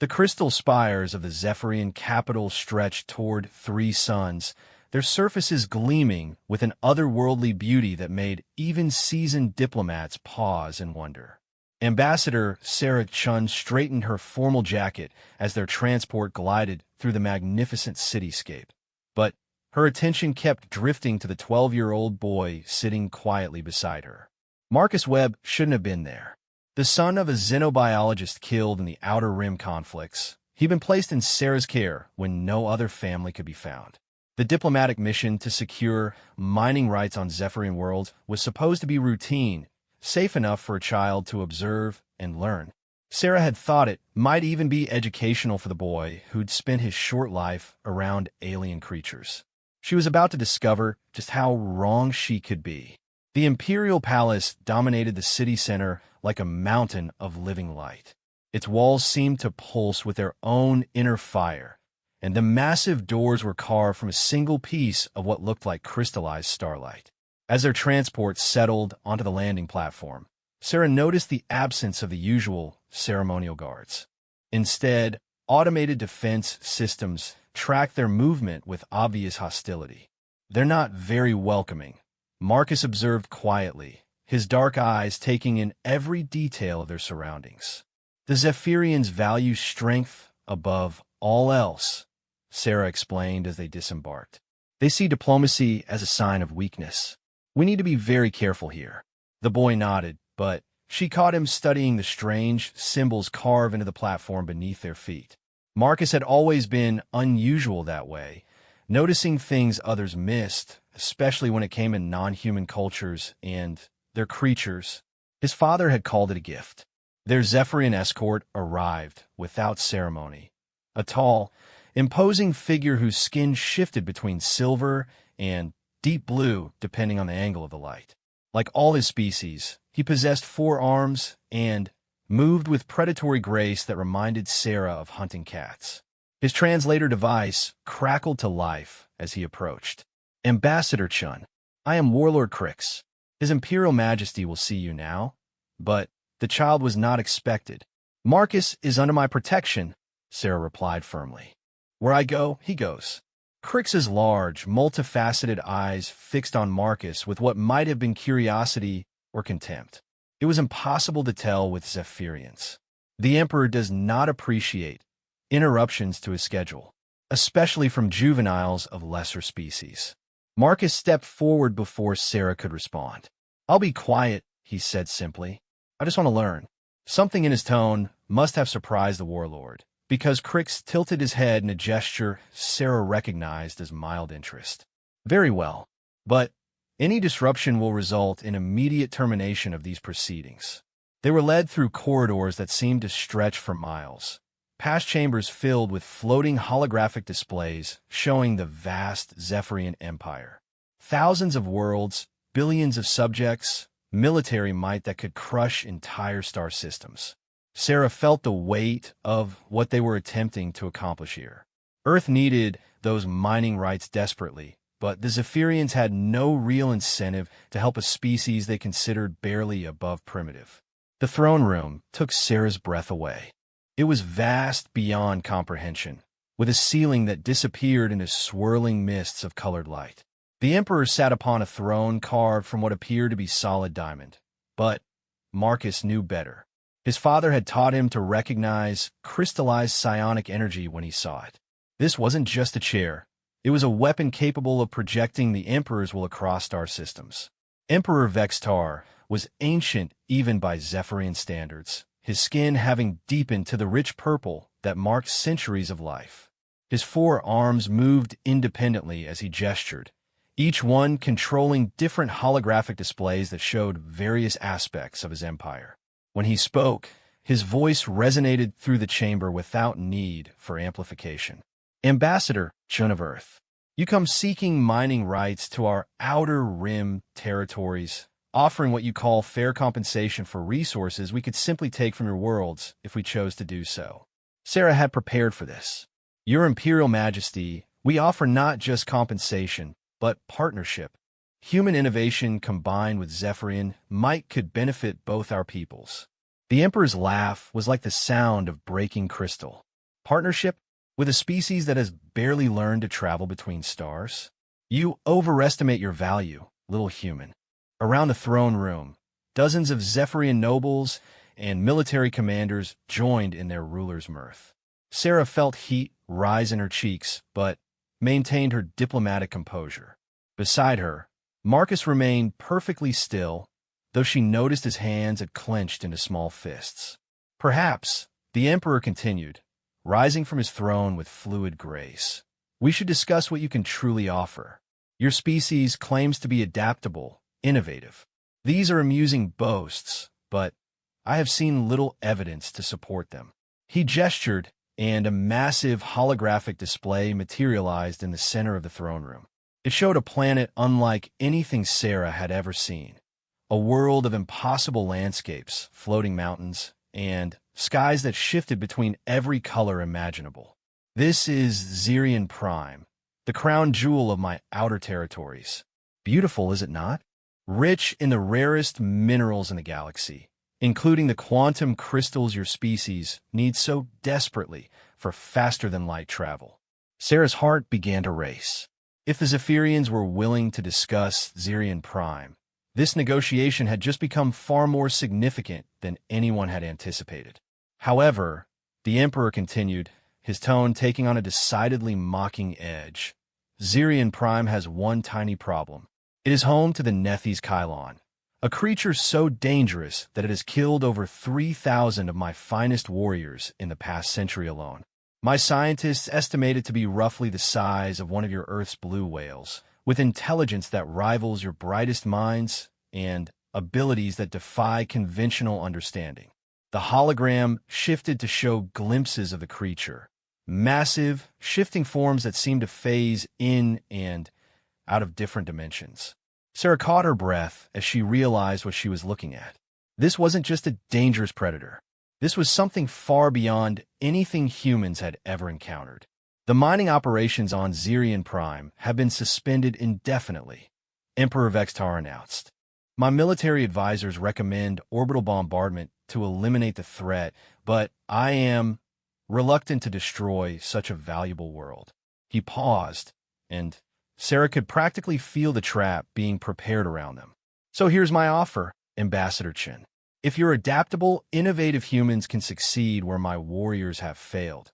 The crystal spires of the Zephyrian capital stretched toward 3 suns, their surfaces gleaming with an otherworldly beauty that made even seasoned diplomats pause and wonder. Ambassador Sarah Chun straightened her formal jacket as their transport glided through the magnificent cityscape. But her attention kept drifting to the 12-year-old boy sitting quietly beside her. Marcus Webb shouldn't have been there. The son of a xenobiologist killed in the Outer Rim conflicts, he'd been placed in Sarah's care when no other family could be found. The diplomatic mission to secure mining rights on Zephyrian worlds was supposed to be routine, safe enough for a child to observe and learn. Sarah had thought it might even be educational for the boy who'd spent his short life around alien creatures. She was about to discover just how wrong she could be. The Imperial Palace dominated the city center like a mountain of living light. Its walls seemed to pulse with their own inner fire, and the massive doors were carved from a single piece of what looked like crystallized starlight. As their transport settled onto the landing platform, Sarah noticed the absence of the usual ceremonial guards. Instead, automated defense systems tracked their movement with obvious hostility. "They're not very welcoming," Marcus observed quietly, his dark eyes taking in every detail of their surroundings. "The Zephyrians value strength above all else," Sarah explained as they disembarked. "They see diplomacy as a sign of weakness. We need to be very careful here." The boy nodded, but she caught him studying the strange symbols carved into the platform beneath their feet. Marcus had always been unusual that way, noticing things others missed, especially when it came in non-human cultures and their creatures. His father had called it a gift. Their Zephyrian escort arrived without ceremony. A tall, imposing figure whose skin shifted between silver and deep blue depending on the angle of the light. Like all his species, he possessed 4 arms and moved with predatory grace that reminded Sarah of hunting cats. His translator device crackled to life as he approached. "Ambassador Chun, I am Warlord Crix. His Imperial Majesty will see you now." But the child was not expected. "Marcus is under my protection," Sarah replied firmly. "Where I go, he goes." Crix's large, multifaceted eyes fixed on Marcus with what might have been curiosity or contempt. It was impossible to tell with Zephyrians. The Emperor does not appreciate interruptions to his schedule, especially from juveniles of lesser species. Marcus stepped forward before Sarah could respond. "I'll be quiet," he said simply. "I just want to learn." Something in his tone must have surprised the warlord, because Crix tilted his head in a gesture Sarah recognized as mild interest. "Very well, but any disruption will result in immediate termination of these proceedings." They were led through corridors that seemed to stretch for miles, past chambers filled with floating holographic displays showing the vast Zephyrian empire. Thousands of worlds, billions of subjects, military might that could crush entire star systems. Sarah felt the weight of what they were attempting to accomplish here. Earth needed those mining rights desperately, but the Zephyrians had no real incentive to help a species they considered barely above primitive. The throne room took Sarah's breath away. It was vast beyond comprehension, with a ceiling that disappeared into swirling mists of colored light. The Emperor sat upon a throne carved from what appeared to be solid diamond. But Marcus knew better. His father had taught him to recognize crystallized psionic energy when he saw it. This wasn't just a chair. It was a weapon capable of projecting the Emperor's will across star systems. Emperor Vextar was ancient even by Zephyrian standards, his skin having deepened to the rich purple that marked centuries of life. His 4 arms moved independently as he gestured, each one controlling different holographic displays that showed various aspects of his empire. When he spoke, his voice resonated through the chamber without need for amplification. "Ambassador Chun of Earth, you come seeking mining rights to our Outer Rim territories, offering what you call fair compensation for resources we could simply take from your worlds if we chose to do so." Sarah had prepared for this. "Your Imperial Majesty, we offer not just compensation, but partnership. Human innovation combined with Zephyrian might could benefit both our peoples." The Emperor's laugh was like the sound of breaking crystal. Partnership with a species that has barely learned to travel between stars? You overestimate your value, little human. Around the throne room, dozens of Zephyrian nobles and military commanders joined in their ruler's mirth. Sarah felt heat rise in her cheeks, but maintained her diplomatic composure. Beside her, Marcus remained perfectly still, though she noticed his hands had clenched into small fists. Perhaps, the Emperor continued, rising from his throne with fluid grace, we should discuss what you can truly offer. Your species claims to be adaptable, innovative. These are amusing boasts, but I have seen little evidence to support them. He gestured, and a massive holographic display materialized in the center of the throne room. It showed a planet unlike anything Sarah had ever seen, a world of impossible landscapes, floating mountains, and skies that shifted between every color imaginable. This is Xerion Prime, the crown jewel of my outer territories. Beautiful, is it not? Rich in the rarest minerals in the galaxy, including the quantum crystals your species needs so desperately for faster-than-light travel. Sarah's heart began to race. If the Zephyrians were willing to discuss Xerion Prime, this negotiation had just become far more significant than anyone had anticipated. However, the Emperor continued, his tone taking on a decidedly mocking edge. Xerion Prime has one tiny problem. It is home to the Nethys Kylon, a creature so dangerous that it has killed over 3,000 of my finest warriors in the past century alone. My scientists estimate it to be roughly the size of one of your Earth's blue whales, with intelligence that rivals your brightest minds and abilities that defy conventional understanding. The hologram shifted to show glimpses of the creature, massive, shifting forms that seemed to phase in and out of different dimensions. Sarah caught her breath as she realized what she was looking at. This wasn't just a dangerous predator. This was something far beyond anything humans had ever encountered. The mining operations on Xerion Prime have been suspended indefinitely, Emperor Vextar announced. My military advisors recommend orbital bombardment to eliminate the threat, but I am reluctant to destroy such a valuable world. He paused, and Sarah could practically feel the trap being prepared around them. So here's my offer, Ambassador Chen. If your adaptable, innovative humans can succeed where my warriors have failed,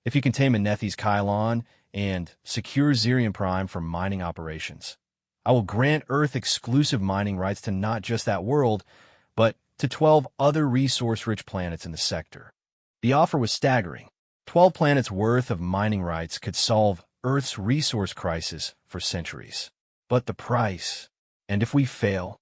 if you can tame a Nethys Kylon and secure Xerion Prime for mining operations, I will grant Earth-exclusive mining rights to not just that world, but to 12 other resource-rich planets in the sector. The offer was staggering. 12 planets' worth of mining rights could solve Earth's resource crisis for centuries. But the price, and if we fail?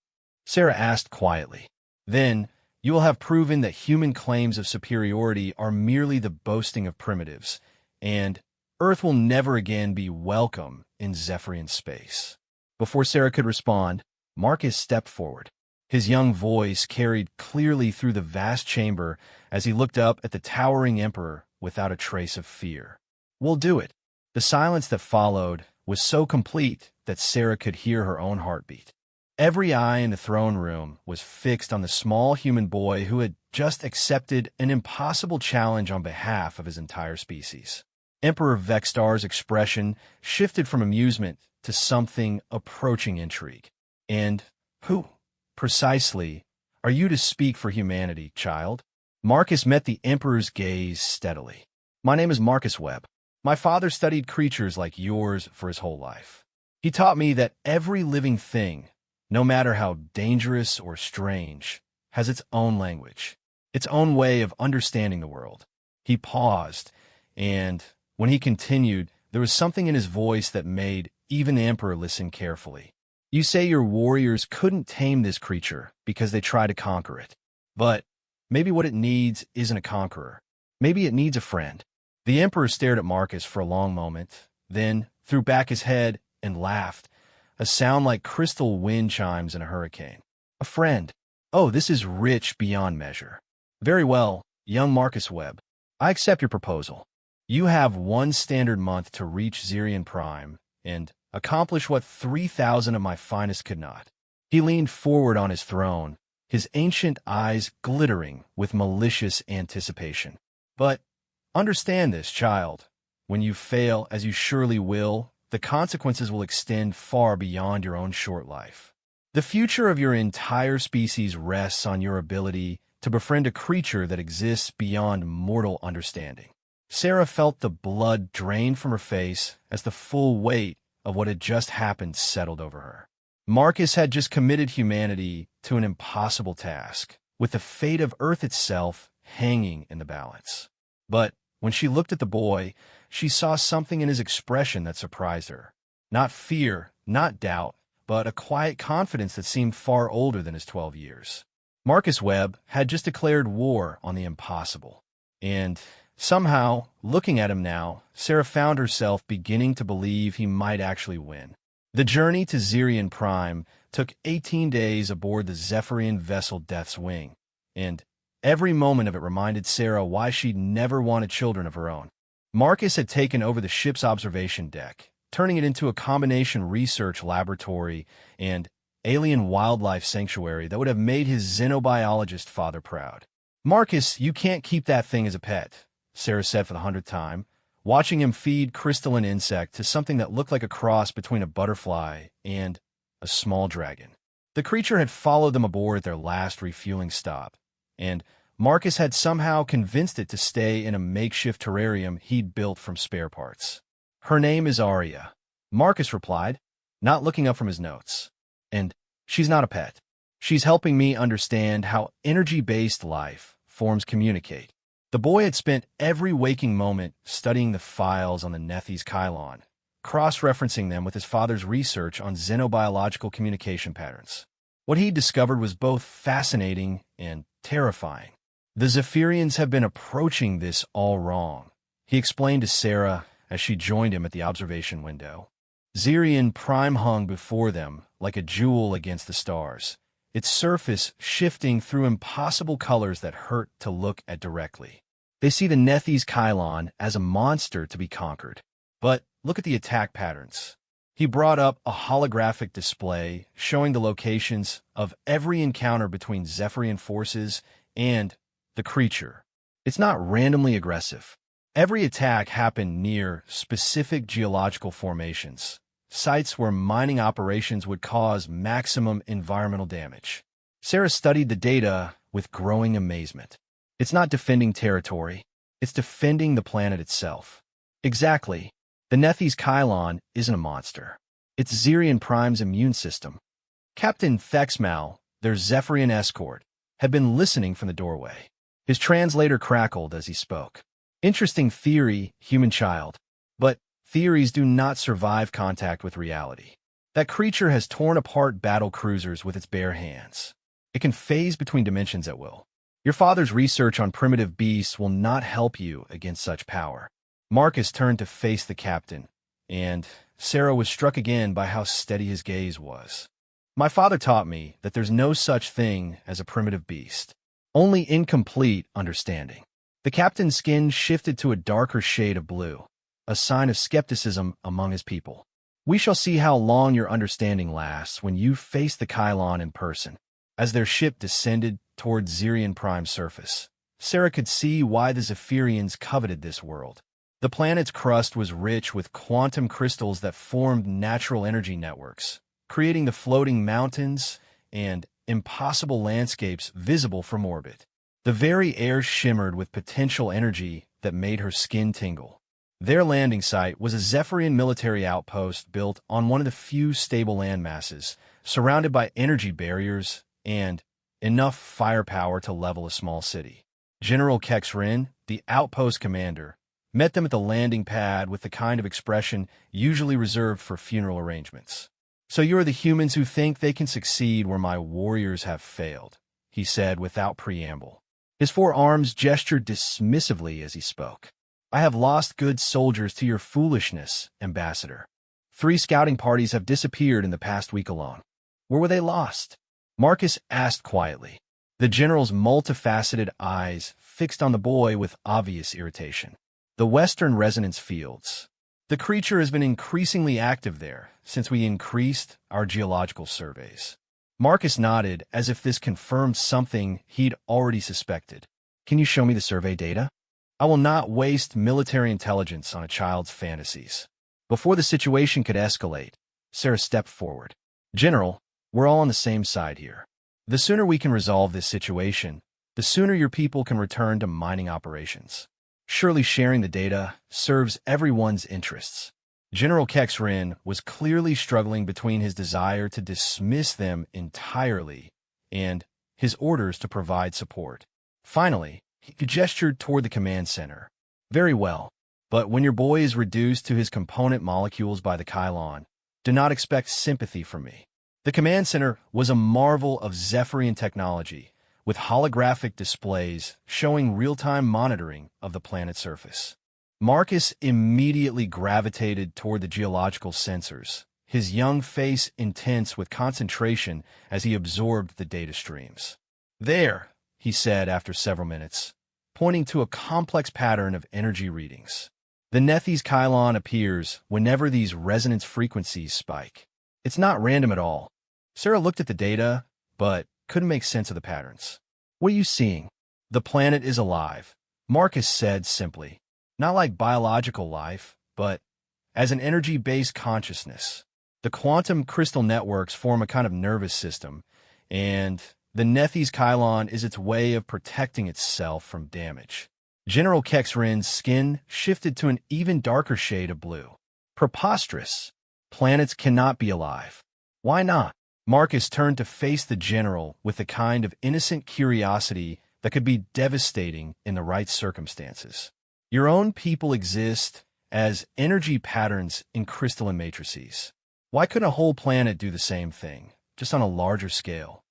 Sarah asked quietly. Then, you will have proven that human claims of superiority are merely the boasting of primitives, and Earth will never again be welcome in Zephyrian space. Before Sarah could respond, Marcus stepped forward. His young voice carried clearly through the vast chamber as he looked up at the towering Emperor without a trace of fear. We'll do it. The silence that followed was so complete that Sarah could hear her own heartbeat. Every eye in the throne room was fixed on the small human boy who had just accepted an impossible challenge on behalf of his entire species. Emperor Vextar's expression shifted from amusement to something approaching intrigue. And who, precisely, are you to speak for humanity, child? Marcus met the Emperor's gaze steadily. My name is Marcus Webb. My father studied creatures like yours for his whole life. He taught me that every living thing, no matter how dangerous or strange, has its own language, its own way of understanding the world. He paused, and when he continued, there was something in his voice that made even the Emperor listen carefully. You say your warriors couldn't tame this creature because they tried to conquer it. But maybe what it needs isn't a conqueror. Maybe it needs a friend. The Emperor stared at Marcus for a long moment, then threw back his head and laughed, a sound like crystal wind chimes in a hurricane. A friend. Oh, this is rich beyond measure. Very well, young Marcus Webb. I accept your proposal. You have one standard month to reach Xerion Prime and accomplish what 3,000 of my finest could not. He leaned forward on his throne, his ancient eyes glittering with malicious anticipation. But Understand this, child. When you fail, as you surely will, the consequences will extend far beyond your own short life. The future of your entire species rests on your ability to befriend a creature that exists beyond mortal understanding. Sarah felt the blood drain from her face as the full weight of what had just happened settled over her. Marcus had just committed humanity to an impossible task, with the fate of Earth itself hanging in the balance. But when she looked at the boy, she saw something in his expression that surprised her. Not fear, not doubt, but a quiet confidence that seemed far older than his 12 years. Marcus Webb had just declared war on the impossible. And somehow, looking at him now, Sarah found herself beginning to believe he might actually win. The journey to Zirian Prime took 18 days aboard the Zephyrian vessel Death's Wing, and every moment of it reminded Sarah why she'd never wanted children of her own. Marcus had taken over the ship's observation deck, turning it into a combination research laboratory and alien wildlife sanctuary that would have made his xenobiologist father proud. "Marcus, you can't keep that thing as a pet," Sarah said for the 100th time, watching him feed crystalline insect to something that looked like a cross between a butterfly and a small dragon. The creature had followed them aboard at their last refueling stop, and Marcus had somehow convinced it to stay in a makeshift terrarium he'd built from spare parts. "Her name is Arya," Marcus replied, not looking up from his notes. "And she's not a pet. She's helping me understand how energy-based life forms communicate." The boy had spent every waking moment studying the files on the Nethys Kylon, cross-referencing them with his father's research on xenobiological communication patterns. What he'd discovered was both fascinating and terrifying. "The Zephyrians have been approaching this all wrong," he explained to Sarah as she joined him at the observation window. Zirian Prime hung before them like a jewel against the stars, its surface shifting through impossible colors that hurt to look at directly. They see the Nethys Kylon as a monster to be conquered. But look at the attack patterns. He brought up a holographic display showing the locations of every encounter between Zephyrian forces and the creature. It's not randomly aggressive. Every attack happened near specific geological formations, sites where mining operations would cause maximum environmental damage. Sarah studied the data with growing amazement. It's not defending territory, it's defending the planet itself. Exactly. The Nethys Kylon isn't a monster. It's Zirian Prime's immune system. Captain Thexmal, their Zephyrian escort, had been listening from the doorway. His translator crackled as he spoke. "Interesting theory, human child. But theories do not survive contact with reality. That creature has torn apart battle cruisers with its bare hands. It can phase between dimensions at will. Your father's research on primitive beasts will not help you against such power." Marcus turned to face the captain, and Sarah was struck again by how steady his gaze was. "My father taught me that there's no such thing as a primitive beast, only incomplete understanding." The captain's skin shifted to a darker shade of blue, a sign of skepticism among his people. "We shall see how long your understanding lasts when you face the Kylon in person." As their ship descended toward Zirian Prime's surface, Sarah could see why the Zephyrians coveted this world. The planet's crust was rich with quantum crystals that formed natural energy networks, creating the floating mountains and impossible landscapes visible from orbit. The very air shimmered with potential energy that made her skin tingle. Their landing site was a Zephyrian military outpost built on one of the few stable landmasses, surrounded by energy barriers and enough firepower to level a small city. General Kexrin, the outpost commander, met them at the landing pad with the kind of expression usually reserved for funeral arrangements. "So you are the humans who think they can succeed where my warriors have failed," he said without preamble. His four arms gestured dismissively as he spoke. "I have lost good soldiers to your foolishness, Ambassador. 3 scouting parties have disappeared in the past week alone." "Where were they lost?" Marcus asked quietly, the general's multifaceted eyes fixed on the boy with obvious irritation. "The Western Resonance Fields. The creature has been increasingly active there since we increased our geological surveys." Marcus nodded as if this confirmed something he'd already suspected. "Can you show me the survey data?" I will not waste military intelligence on a child's fantasies. Before the situation could escalate, Sarah stepped forward. General, we're all on the same side here. The sooner we can resolve this situation, the sooner your people can return to mining operations. Surely sharing the data serves everyone's interests. General Kexrin was clearly struggling between his desire to dismiss them entirely and his orders to provide support. Finally, he gestured toward the command center. Very well, but when your boy is reduced to his component molecules by the Kylon, do not expect sympathy from me. The command center was a marvel of Zephyrian technology, with holographic displays showing real-time monitoring of the planet's surface. Marcus immediately gravitated toward the geological sensors, his young face intense with concentration as he absorbed the data streams. There, he said after several minutes, pointing to a complex pattern of energy readings. The Nethys Kylon appears whenever these resonance frequencies spike. It's not random at all. Sarah looked at the data, but couldn't make sense of the patterns. What are you seeing? The planet is alive, Marcus said simply. Not like biological life, but as an energy-based consciousness. The quantum crystal networks form a kind of nervous system, and the Nethys Kylon is its way of protecting itself from damage. General Kexrin's skin shifted to an even darker shade of blue. Preposterous. Planets cannot be alive. Why not? Marcus turned to face the general with the kind of innocent curiosity that could be devastating in the right circumstances. Your own people exist as energy patterns in crystalline matrices. Why couldn't a whole planet do the same thing, just on a larger scale?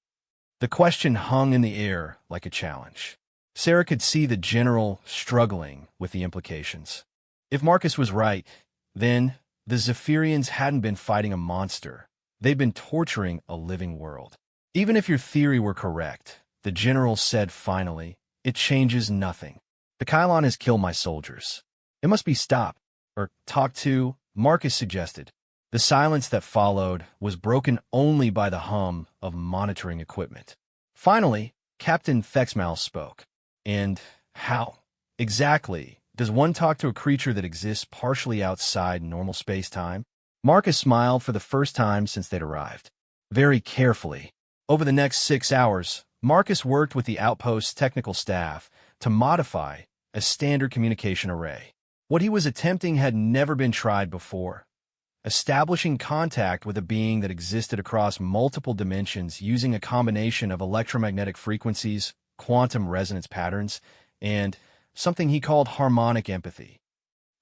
The question hung in the air like a challenge. Sarah could see the general struggling with the implications. If Marcus was right, then the Zephyrians hadn't been fighting a monster. They'd been torturing a living world. Even if your theory were correct, the general said finally, it changes nothing. The Kylon has killed my soldiers. It must be stopped, or talked to, Marcus suggested. The silence that followed was broken only by the hum of monitoring equipment. Finally, Captain Thexmal spoke. And how, exactly, does one talk to a creature that exists partially outside normal space-time? Marcus smiled for the first time since they'd arrived. Very carefully. Over the next 6 hours, Marcus worked with the outpost's technical staff to modify a standard communication array. What he was attempting had never been tried before. Establishing contact with a being that existed across multiple dimensions using a combination of electromagnetic frequencies, quantum resonance patterns, and something he called harmonic empathy.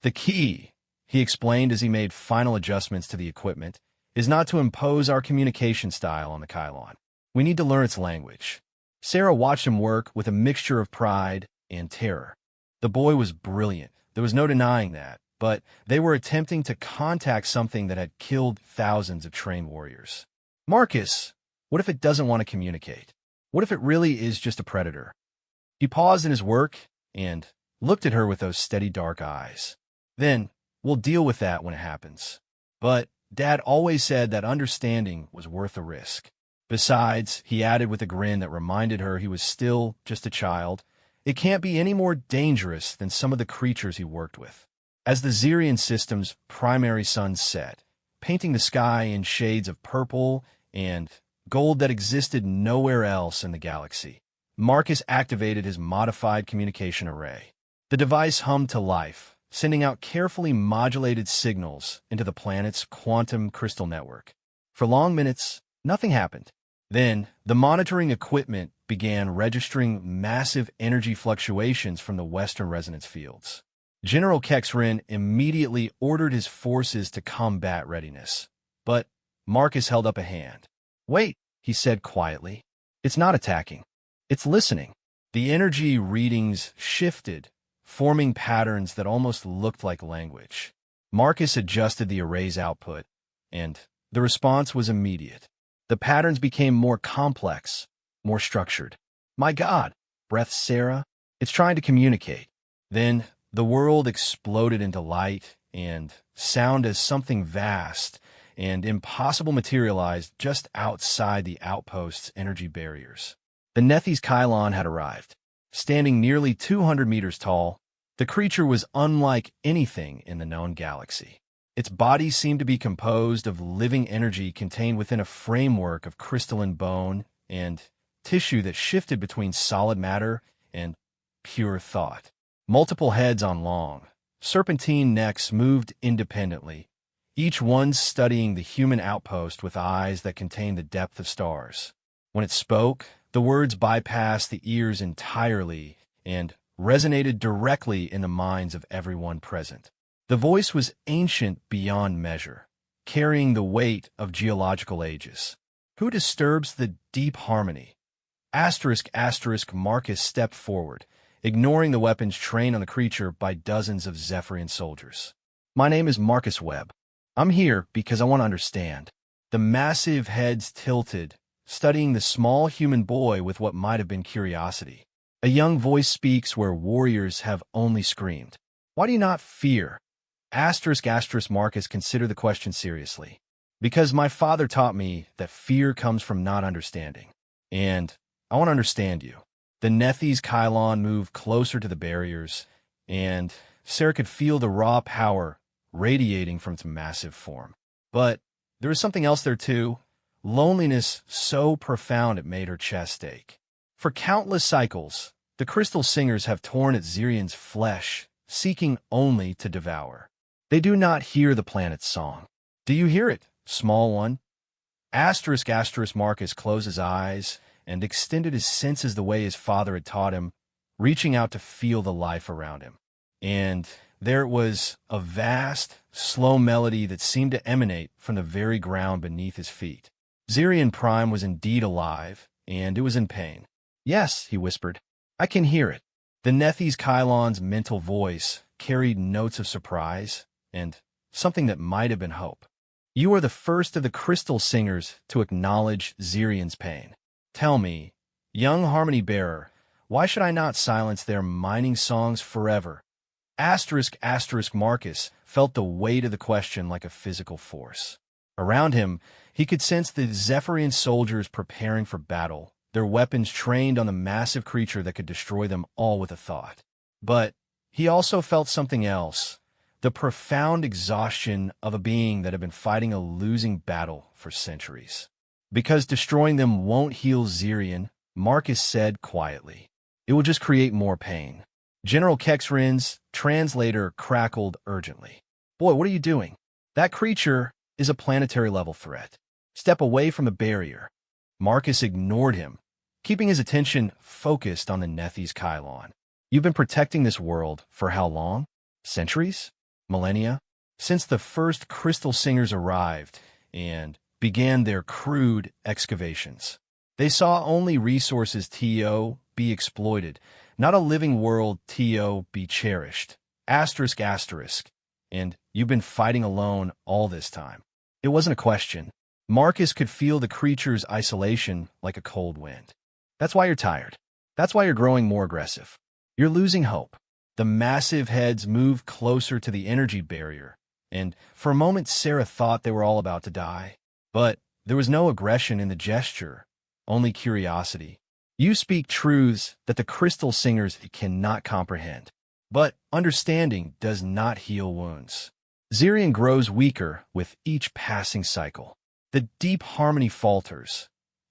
The key, he explained as he made final adjustments to the equipment, is not to impose our communication style on the Kylon. We need to learn its language. Sarah watched him work with a mixture of pride and terror. The boy was brilliant. There was no denying that. But they were attempting to contact something that had killed thousands of trained warriors. Marcus, what if it doesn't want to communicate? What if it really is just a predator? He paused in his work and looked at her with those steady dark eyes. Then, we'll deal with that when it happens. But Dad always said that understanding was worth the risk. Besides, he added with a grin that reminded her he was still just a child, it can't be any more dangerous than some of the creatures he worked with. As the Zirian system's primary sun set, painting the sky in shades of purple and gold that existed nowhere else in the galaxy, Marcus activated his modified communication array. The device hummed to life, sending out carefully modulated signals into the planet's quantum crystal network. For long minutes, nothing happened. Then, the monitoring equipment began registering massive energy fluctuations from the western resonance fields. General Kexrin immediately ordered his forces to combat readiness, but Marcus held up a hand. Wait, he said quietly. It's not attacking. It's listening. The energy readings shifted, forming patterns that almost looked like language. Marcus adjusted the array's output, and the response was immediate. The patterns became more complex, more structured. My God, breathed Sarah. It's trying to communicate. Then the world exploded into light and sound as something vast and impossible materialized just outside the outpost's energy barriers. The Nethys Kylon had arrived. Standing nearly 200 meters tall, The creature was unlike anything in the known galaxy. Its body seemed to be composed of living energy contained within a framework of crystalline bone and tissue that shifted between solid matter and pure thought. Multiple heads on long, serpentine necks moved independently, each one studying the human outpost with eyes that contained the depth of stars. When it spoke, the words bypassed the ears entirely and resonated directly in the minds of everyone present. The voice was ancient beyond measure, carrying the weight of geological ages. Who disturbs the deep harmony? Marcus stepped forward, ignoring the weapons trained on the creature by dozens of Zephyrian soldiers. My name is Marcus Webb. I'm here because I want to understand. The massive heads tilted, studying the small human boy with what might have been curiosity. A young voice speaks where warriors have only screamed. Why do you not fear? Marcus considered the question seriously. Because my father taught me that fear comes from not understanding. And I want to understand you. The Nethys Kylon moved closer to the barriers, and Sarah could feel the raw power radiating from its massive form. But there was something else there too. Loneliness so profound it made her chest ache. For countless cycles, the Crystal Singers have torn at Zirian's flesh, seeking only to devour. They do not hear the planet's song. Do you hear it, small one? Marcus closed his eyes and extended his senses the way his father had taught him, reaching out to feel the life around him. And there it was, a vast, slow melody that seemed to emanate from the very ground beneath his feet. Zirian Prime was indeed alive, and it was in pain. Yes, he whispered. I can hear it. The Nethys Kylon's mental voice carried notes of surprise and something that might have been hope. You are the first of the Crystal Singers to acknowledge Zirian's pain. Tell me, young Harmony Bearer, why should I not silence their mining songs forever? Marcus felt the weight of the question like a physical force. Around him, he could sense the Zephyrian soldiers preparing for battle, their weapons trained on the massive creature that could destroy them all with a thought. But he also felt something else, the profound exhaustion of a being that had been fighting a losing battle for centuries. Because destroying them won't heal Zirian, Marcus said quietly. It will just create more pain. General Kexrin's translator crackled urgently. Boy, what are you doing? That creature is a planetary-level threat. Step away from the barrier. Marcus ignored him, keeping his attention focused on the Nethys Kylon. You've been protecting this world for how long? Centuries? Millennia? Since the first Crystal Singers arrived and began their crude excavations. They saw only resources be exploited, not a living world be cherished. And you've been fighting alone all this time. It wasn't a question. Marcus could feel the creature's isolation like a cold wind. That's why you're tired. That's why you're growing more aggressive. You're losing hope. The massive heads moved closer to the energy barrier, and for a moment Sarah thought they were all about to die. But there was no aggression in the gesture, only curiosity. You speak truths that the Crystal Singers cannot comprehend. But understanding does not heal wounds. Zirian grows weaker with each passing cycle. The deep harmony falters.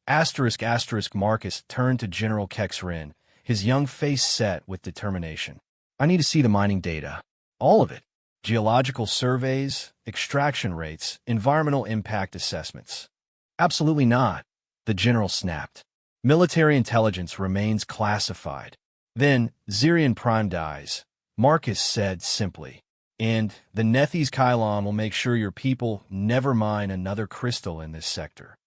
Marcus turned to General Kexrin, his young face set with determination. I need to see the mining data. All of it. Geological surveys, extraction rates, environmental impact assessments. Absolutely not, the general snapped. Military intelligence remains classified. Then Zirian Prime dies, Marcus said simply. And the Nethys Kylon will make sure your people never mine another crystal in this sector.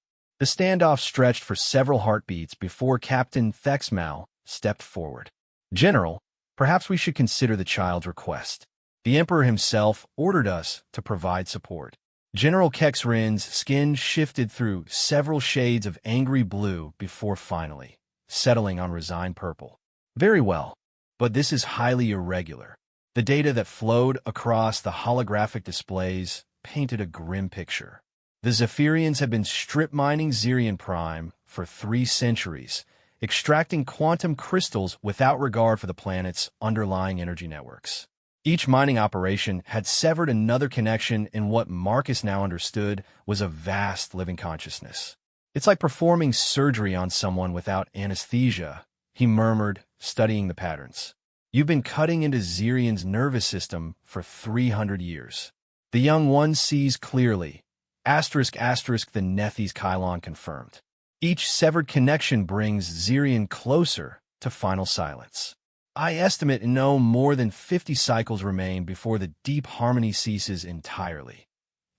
The standoff stretched for several heartbeats before Captain Thexmal stepped forward. General, perhaps we should consider the child's request. The Emperor himself ordered us to provide support. General Kexrin's skin shifted through several shades of angry blue before finally settling on resigned purple. Very well, but this is highly irregular. The data that flowed across the holographic displays painted a grim picture. The Zephyrians had been strip mining Zirian Prime for 3 centuries, extracting quantum crystals without regard for the planet's underlying energy networks. Each mining operation had severed another connection in what Marcus now understood was a vast living consciousness. "It's like performing surgery on someone without anesthesia," he murmured, studying the patterns. "You've been cutting into Zirian's nervous system for 300 years. The young one sees clearly. ****, the Nethys Kylon confirmed. Each severed connection brings Zirian closer to final silence. I estimate no more than 50 cycles remain before the deep harmony ceases entirely.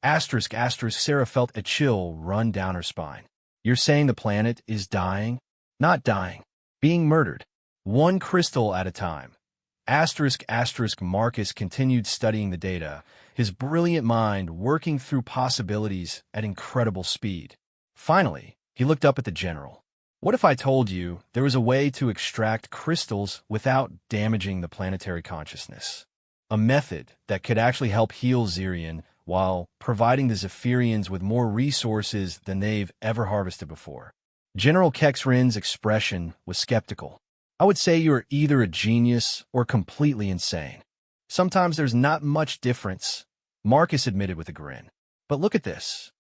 Sarah felt a chill run down her spine. You're saying the planet is dying? Not dying. Being murdered. One crystal at a time. Marcus continued studying the data, his brilliant mind working through possibilities at incredible speed. Finally, he looked up at the general. What if I told you there was a way to extract crystals without damaging the planetary consciousness? A method that could actually help heal Zirian while providing the Zephyrians with more resources than they've ever harvested before. General Kexrin's expression was skeptical. I would say you're either a genius or completely insane. Sometimes there's not much difference, Marcus admitted with a grin. But look at this.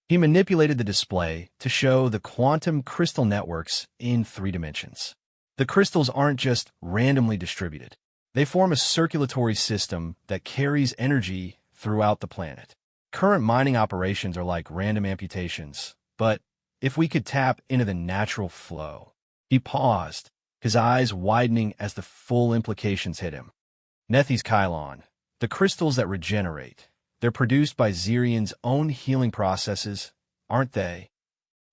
He manipulated the display to show the quantum crystal networks in 3 dimensions. The crystals aren't just randomly distributed. They form a circulatory system that carries energy throughout the planet. Current mining operations are like random amputations, but if we could tap into the natural flow. He paused, his eyes widening as the full implications hit him. Nethys Kylon, the crystals that regenerate. They're produced by Zirian's own healing processes, aren't they?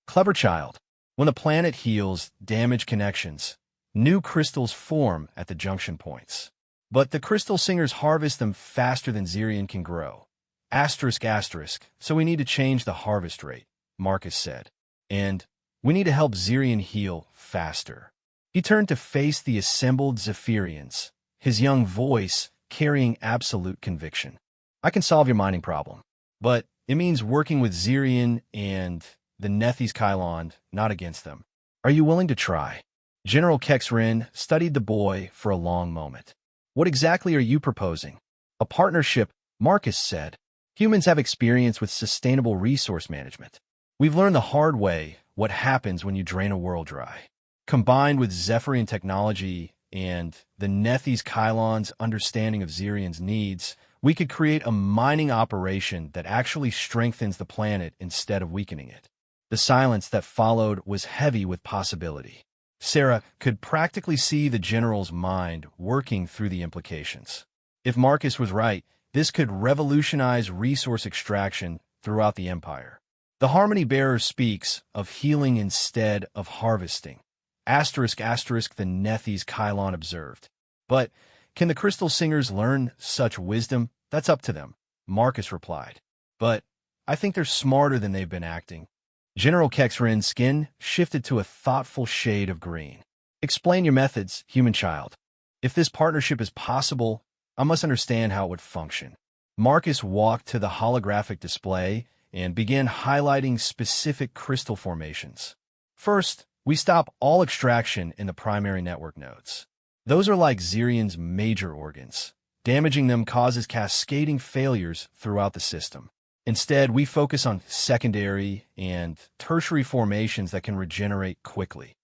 Clever child. When the planet heals damaged connections, new crystals form at the junction points. But the crystal singers harvest them faster than Zirian can grow. So we need to change the harvest rate, Marcus said. And we need to help Zirian heal faster. He turned to face the assembled Zephyrians, his young voice carrying absolute conviction. I can solve your mining problem, but it means working with Zirian and the Nethys Kylon, not against them. Are you willing to try? General Kexrin studied the boy for a long moment. What exactly are you proposing? A partnership, Marcus said. Humans have experience with sustainable resource management. We've learned the hard way what happens when you drain a world dry. Combined with Zephyrian technology and the Nethys Kylon's understanding of Zirian's needs, we could create a mining operation that actually strengthens the planet instead of weakening it. The silence that followed was heavy with possibility. Sarah could practically see the general's mind working through the implications. If Marcus was right, this could revolutionize resource extraction throughout the Empire. The Harmony Bearer speaks of healing instead of harvesting. ***, the Nethys Kylon observed. But can the Crystal Singers learn such wisdom? That's up to them, Marcus replied. But I think they're smarter than they've been acting. General Kexrin's skin shifted to a thoughtful shade of green. Explain your methods, human child. If this partnership is possible, I must understand how it would function. Marcus walked to the holographic display and began highlighting specific crystal formations. First, we stop all extraction in the primary network nodes. Those are like Zirian's major organs. Damaging them causes cascading failures throughout the system. Instead, we focus on secondary and tertiary formations that can regenerate quickly.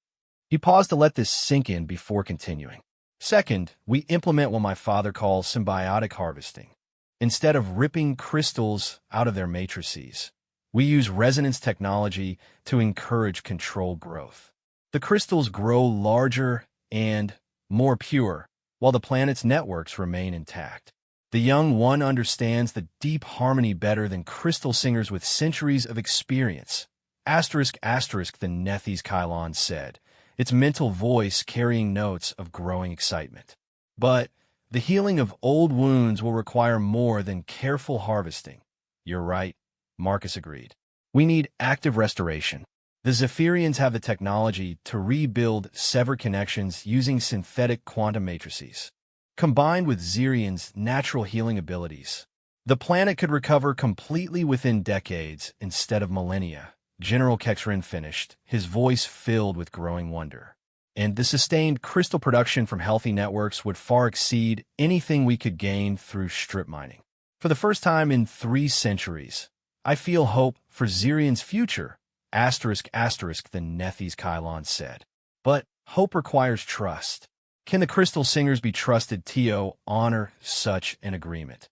He paused to let this sink in before continuing. Second, we implement what my father calls symbiotic harvesting. Instead of ripping crystals out of their matrices, we use resonance technology to encourage controlled growth. The crystals grow larger and more pure, while the planet's networks remain intact. The young one understands the deep harmony better than crystal singers with centuries of experience. ***, the Nethys Kylon said, its mental voice carrying notes of growing excitement. But the healing of old wounds will require more than careful harvesting. You're right, Marcus agreed. We need active restoration. The Zephyrians have the technology to rebuild severed connections using synthetic quantum matrices. Combined with Zirian's natural healing abilities, the planet could recover completely within decades instead of millennia. General Kexrin finished, his voice filled with growing wonder. and the sustained crystal production from healthy networks would far exceed anything we could gain through strip mining. For the first time in 3 centuries, I feel hope for Zirian's future, ****, the Nethys Kylon said. But hope requires trust. Can the Crystal Singers be trusted to honor such an agreement?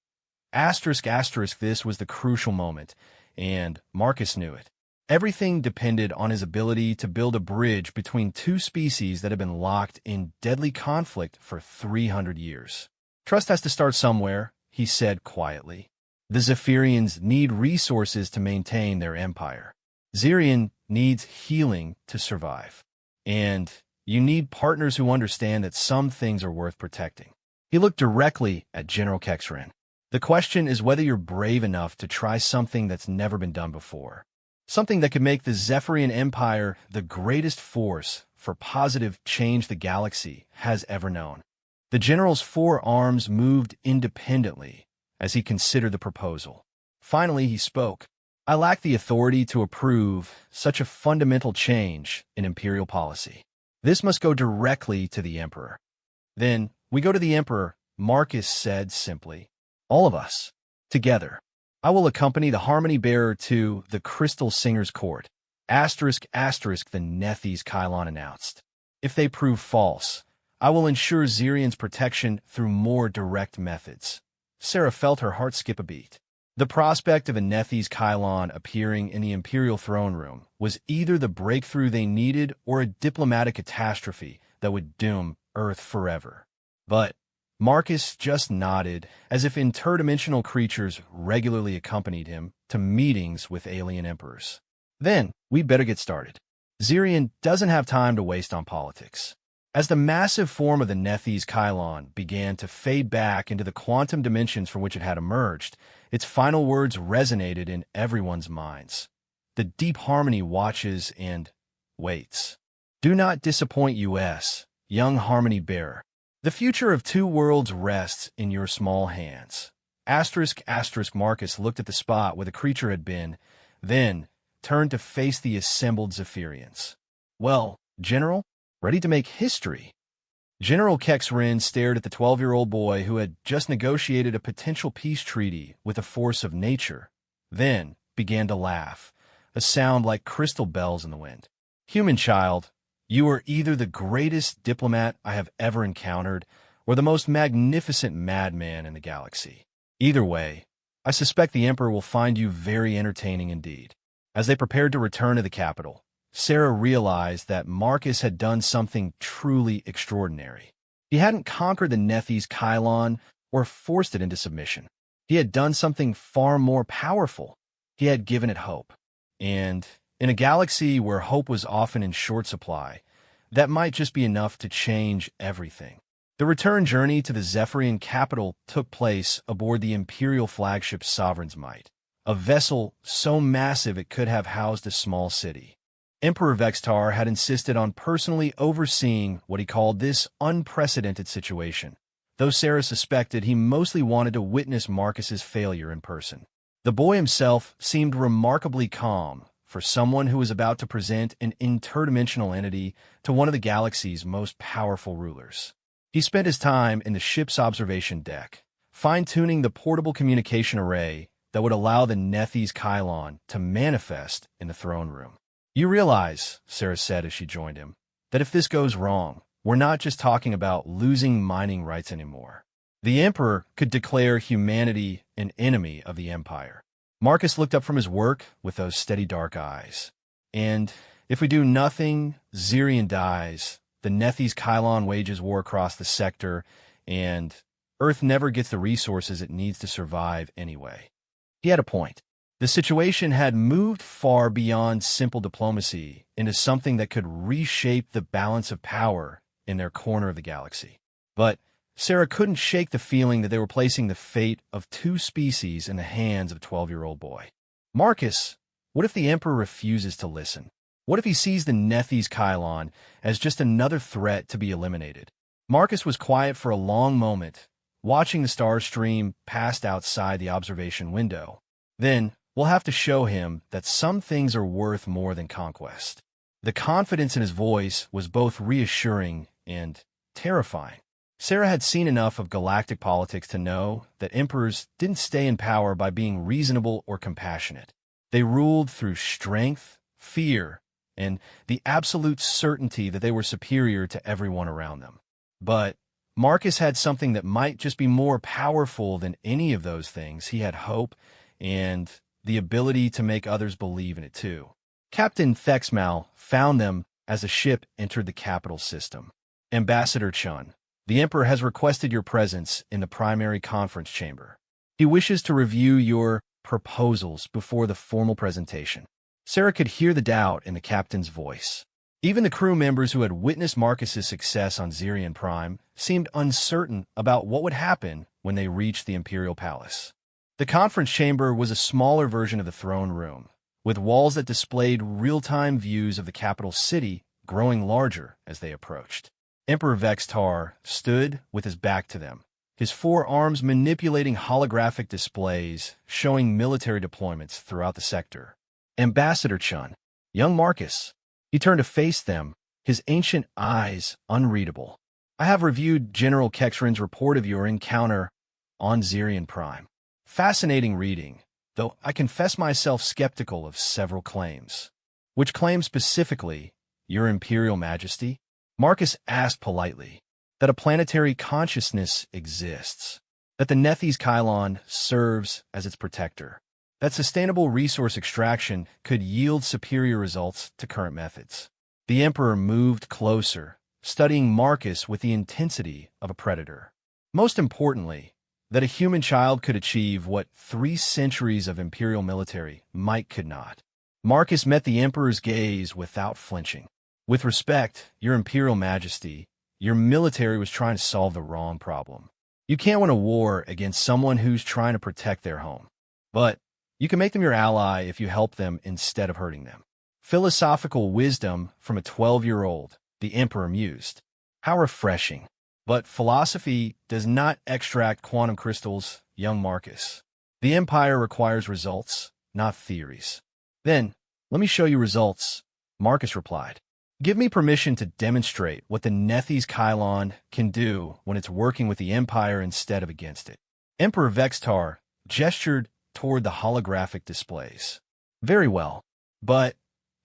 ****, this was the crucial moment, and Marcus knew it. Everything depended on his ability to build a bridge between 2 species that had been locked in deadly conflict for 300 years. Trust has to start somewhere, he said quietly. The Zephyrians need resources to maintain their empire. Zirian needs healing to survive. And you need partners who understand that some things are worth protecting. He looked directly at General Kexren. The question is whether you're brave enough to try something that's never been done before. Something that could make the Zephyrian Empire the greatest force for positive change the galaxy has ever known. The general's 4 arms moved independently as he considered the proposal. Finally, he spoke. I lack the authority to approve such a fundamental change in imperial policy. This must go directly to the Emperor. Then, we go to the Emperor, Marcus said simply. All of us. Together. I will accompany the Harmony Bearer to the Crystal Singer's court. ****, the Nethys Kylon announced. If they prove false, I will ensure Zirian's protection through more direct methods. Sarah felt her heart skip a beat. The prospect of a Nethys Kylon appearing in the Imperial throne room was either the breakthrough they needed or a diplomatic catastrophe that would doom Earth forever. But Marcus just nodded, as if interdimensional creatures regularly accompanied him to meetings with alien emperors. Then, we'd better get started. Zirian doesn't have time to waste on politics. As the massive form of the Nethys Kylon began to fade back into the quantum dimensions from which it had emerged, its final words resonated in everyone's minds. The deep harmony watches and waits. Do not disappoint us, young Harmony Bearer. The future of 2 worlds rests in your small hands. ***, Marcus looked at the spot where the creature had been, then turned to face the assembled Zephyrians. Well, General, ready to make history? General Kexren stared at the 12-year-old boy who had just negotiated a potential peace treaty with the force of nature, then began to laugh, a sound like crystal bells in the wind. Human child, you are either the greatest diplomat I have ever encountered or the most magnificent madman in the galaxy. Either way, I suspect the Emperor will find you very entertaining indeed. As they prepared to return to the capital, Sarah realized that Marcus had done something truly extraordinary. He hadn't conquered the Nethys Kylon or forced it into submission. He had done something far more powerful. He had given it hope. And in a galaxy where hope was often in short supply, that might just be enough to change everything. The return journey to the Zephyrian capital took place aboard the Imperial flagship Sovereign's Might, a vessel so massive it could have housed a small city. Emperor Vextar had insisted on personally overseeing what he called this unprecedented situation, though Sarah suspected he mostly wanted to witness Marcus's failure in person. The boy himself seemed remarkably calm for someone who was about to present an interdimensional entity to one of the galaxy's most powerful rulers. He spent his time in the ship's observation deck, fine-tuning the portable communication array that would allow the Nethys Kylon to manifest in the throne room. You realize, Sarah said as she joined him, that if this goes wrong, we're not just talking about losing mining rights anymore. The Emperor could declare humanity an enemy of the Empire. Marcus looked up from his work with those steady dark eyes. And if we do nothing, Zirian dies, the Nethys Kylon wages war across the sector, and Earth never gets the resources it needs to survive anyway. He had a point. The situation had moved far beyond simple diplomacy into something that could reshape the balance of power in their corner of the galaxy. But Sarah couldn't shake the feeling that they were placing the fate of 2 species in the hands of a 12-year-old boy. Marcus, what if the Emperor refuses to listen? What if he sees the Nethys Kylon as just another threat to be eliminated? Marcus was quiet for a long moment, watching the star stream past outside the observation window. Then, we'll have to show him that some things are worth more than conquest. The confidence in his voice was both reassuring and terrifying. Sarah had seen enough of galactic politics to know that emperors didn't stay in power by being reasonable or compassionate. They ruled through strength, fear, and the absolute certainty that they were superior to everyone around them. But Marcus had something that might just be more powerful than any of those things. He had hope and the ability to make others believe in it too. Captain Thexmal found them as the ship entered the capital system. Ambassador Chun, the Emperor has requested your presence in the primary conference chamber. He wishes to review your proposals before the formal presentation. Sarah could hear the doubt in the captain's voice. Even the crew members who had witnessed Marcus's success on Zirian Prime seemed uncertain about what would happen when they reached the Imperial Palace. The conference chamber was a smaller version of the throne room, with walls that displayed real-time views of the capital city growing larger as they approached. Emperor Vextar stood with his back to them, his forearms manipulating holographic displays showing military deployments throughout the sector. Ambassador Chun, young Marcus. He turned to face them, his ancient eyes unreadable. I have reviewed General Kexrin's report of your encounter on Zirian Prime. Fascinating reading, though I confess myself skeptical of several claims. Which claim specifically, Your Imperial Majesty? Marcus asked politely. That a planetary consciousness exists. That the Nethys Kylon serves as its protector. That sustainable resource extraction could yield superior results to current methods. The Emperor moved closer, studying Marcus with the intensity of a predator. Most importantly, that a human child could achieve what 3 centuries of Imperial military might could not. Marcus met the Emperor's gaze without flinching. With respect, Your Imperial Majesty, your military was trying to solve the wrong problem. You can't win a war against someone who's trying to protect their home. But you can make them your ally if you help them instead of hurting them. Philosophical wisdom from a 12-year-old, the Emperor mused. How refreshing. But philosophy does not extract quantum crystals, young Marcus. The Empire requires results, not theories. Then, let me show you results, Marcus replied. Give me permission to demonstrate what the Nethys Kylon can do when it's working with the Empire instead of against it. Emperor Vextar gestured toward the holographic displays. Very well, but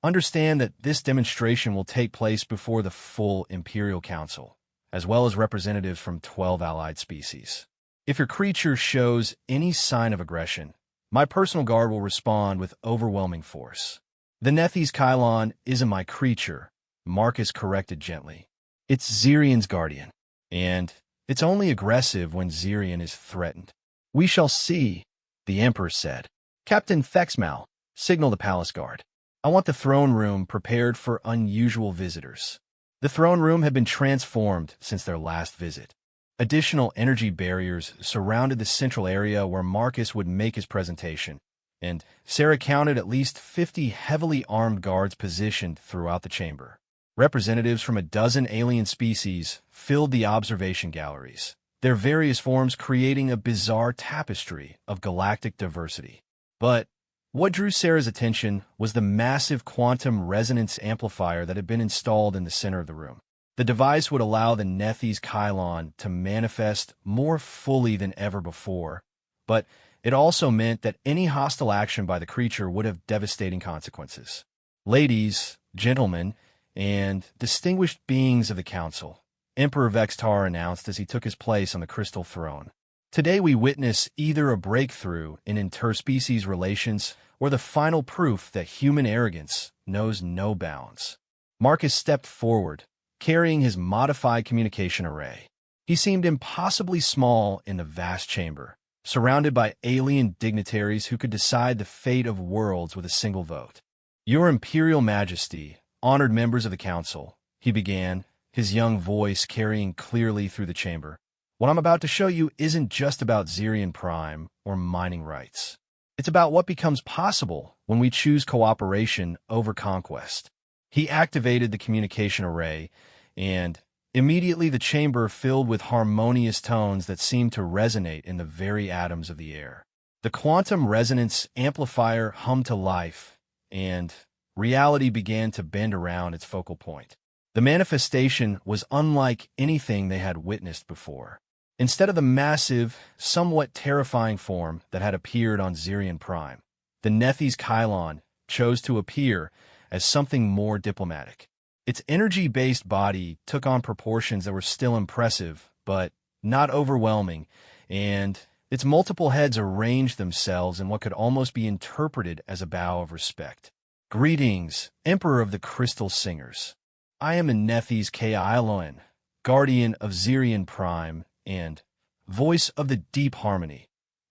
understand that this demonstration will take place before the full Imperial Council, as well as representatives from 12 allied species. If your creature shows any sign of aggression, my personal guard will respond with overwhelming force. The Nethys Kylon isn't my creature, Marcus corrected gently. It's Zirian's guardian, and it's only aggressive when Zirian is threatened. We shall see, the Emperor said. Captain Thexmal, signal the palace guard. I want the throne room prepared for unusual visitors. The throne room had been transformed since their last visit. Additional energy barriers surrounded the central area where Marcus would make his presentation, and Sarah counted at least 50 heavily armed guards positioned throughout the chamber. Representatives from a dozen alien species filled the observation galleries, their various forms creating a bizarre tapestry of galactic diversity. But what drew Sarah's attention was the massive quantum resonance amplifier that had been installed in the center of the room. The device would allow the Nethys Kylon to manifest more fully than ever before, but it also meant that any hostile action by the creature would have devastating consequences. Ladies, gentlemen, and distinguished beings of the Council, Emperor Vextar announced as he took his place on the crystal throne. Today we witness either a breakthrough in interspecies relations or the final proof that human arrogance knows no bounds. Marcus stepped forward, carrying his modified communication array. He seemed impossibly small in the vast chamber, surrounded by alien dignitaries who could decide the fate of worlds with a single vote. Your Imperial Majesty, honored members of the Council, he began, his young voice carrying clearly through the chamber. What I'm about to show you isn't just about Zirian Prime or mining rights. It's about what becomes possible when we choose cooperation over conquest. He activated the communication array, and immediately the chamber filled with harmonious tones that seemed to resonate in the very atoms of the air. The quantum resonance amplifier hummed to life, and reality began to bend around its focal point. The manifestation was unlike anything they had witnessed before. Instead of the massive, somewhat terrifying form that had appeared on Zirian Prime, the Nethys Kylon chose to appear as something more diplomatic. Its energy-based body took on proportions that were still impressive, but not overwhelming, and its multiple heads arranged themselves in what could almost be interpreted as a bow of respect. Greetings, Emperor of the Crystal Singers. I am Nethys Kylon, guardian of Zirian Prime, and voice of the deep harmony.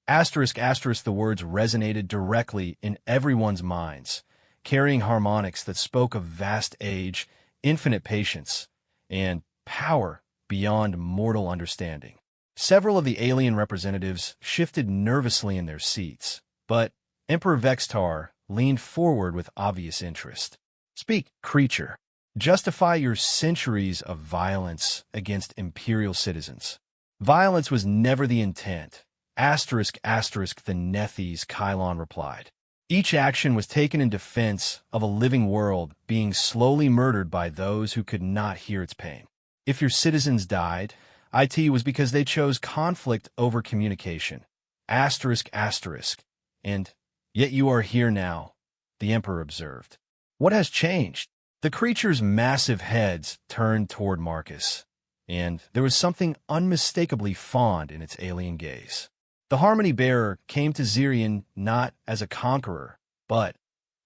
The words resonated directly in everyone's minds, carrying harmonics that spoke of vast age, infinite patience, and power beyond mortal understanding. Several of the alien representatives shifted nervously in their seats, but Emperor Vextar leaned forward with obvious interest. Speak, creature. Justify your centuries of violence against Imperial citizens. Violence was never the intent. The Nethys Kylon replied. Each action was taken in defense of a living world being slowly murdered by those who could not hear its pain. If your citizens died, it was because they chose conflict over communication. And yet you are here now, the Emperor observed. What has changed? The creature's massive heads turned toward Marcus, and there was something unmistakably fond in its alien gaze. The Harmony Bearer came to Zirian not as a conqueror, but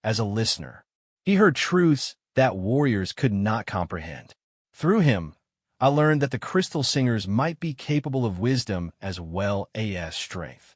as a listener. He heard truths that warriors could not comprehend. Through him, I learned that the Crystal Singers might be capable of wisdom as well as strength.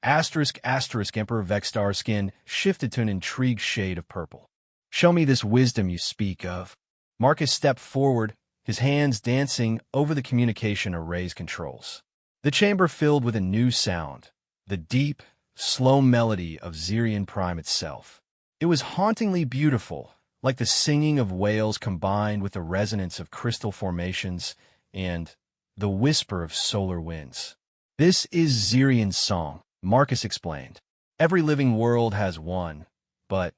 Emperor Vextar's skin shifted to an intrigued shade of purple. Show me this wisdom you speak of. Marcus stepped forward, his hands dancing over the communication array's controls. The chamber filled with a new sound, the deep, slow melody of Zirian Prime itself. It was hauntingly beautiful, like the singing of whales combined with the resonance of crystal formations and the whisper of solar winds. This is Zirian's song, Marcus explained. Every living world has one, but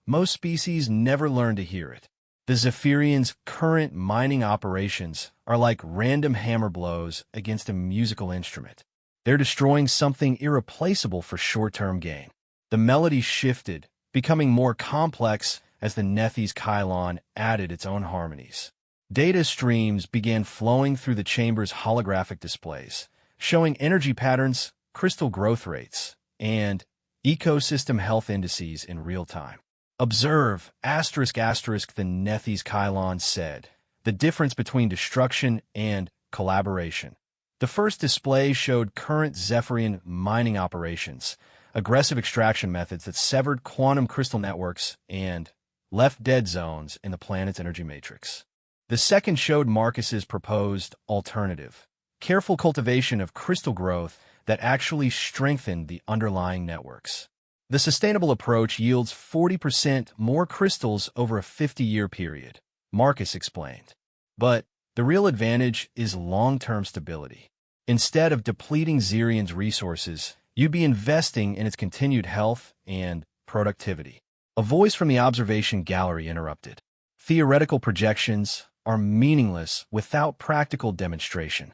most species never learn to hear it. The Zephyrians' current mining operations are like random hammer blows against a musical instrument. They're destroying something irreplaceable for short-term gain. The melody shifted, becoming more complex as the Nethys Kylon added its own harmonies. Data streams began flowing through the chamber's holographic displays, showing energy patterns, crystal growth rates, and ecosystem health indices in real time. Observe, the Nethys Kylon said, the difference between destruction and collaboration. The first display showed current Zephyrian mining operations, aggressive extraction methods that severed quantum crystal networks and left dead zones in the planet's energy matrix. The second showed Marcus's proposed alternative, careful cultivation of crystal growth that actually strengthened the underlying networks. The sustainable approach yields 40% more crystals over a 50-year period, Marcus explained. But the real advantage is long-term stability. Instead of depleting Zirian's resources, you'd be investing in its continued health and productivity. A voice from the observation gallery interrupted. Theoretical projections are meaningless without practical demonstration.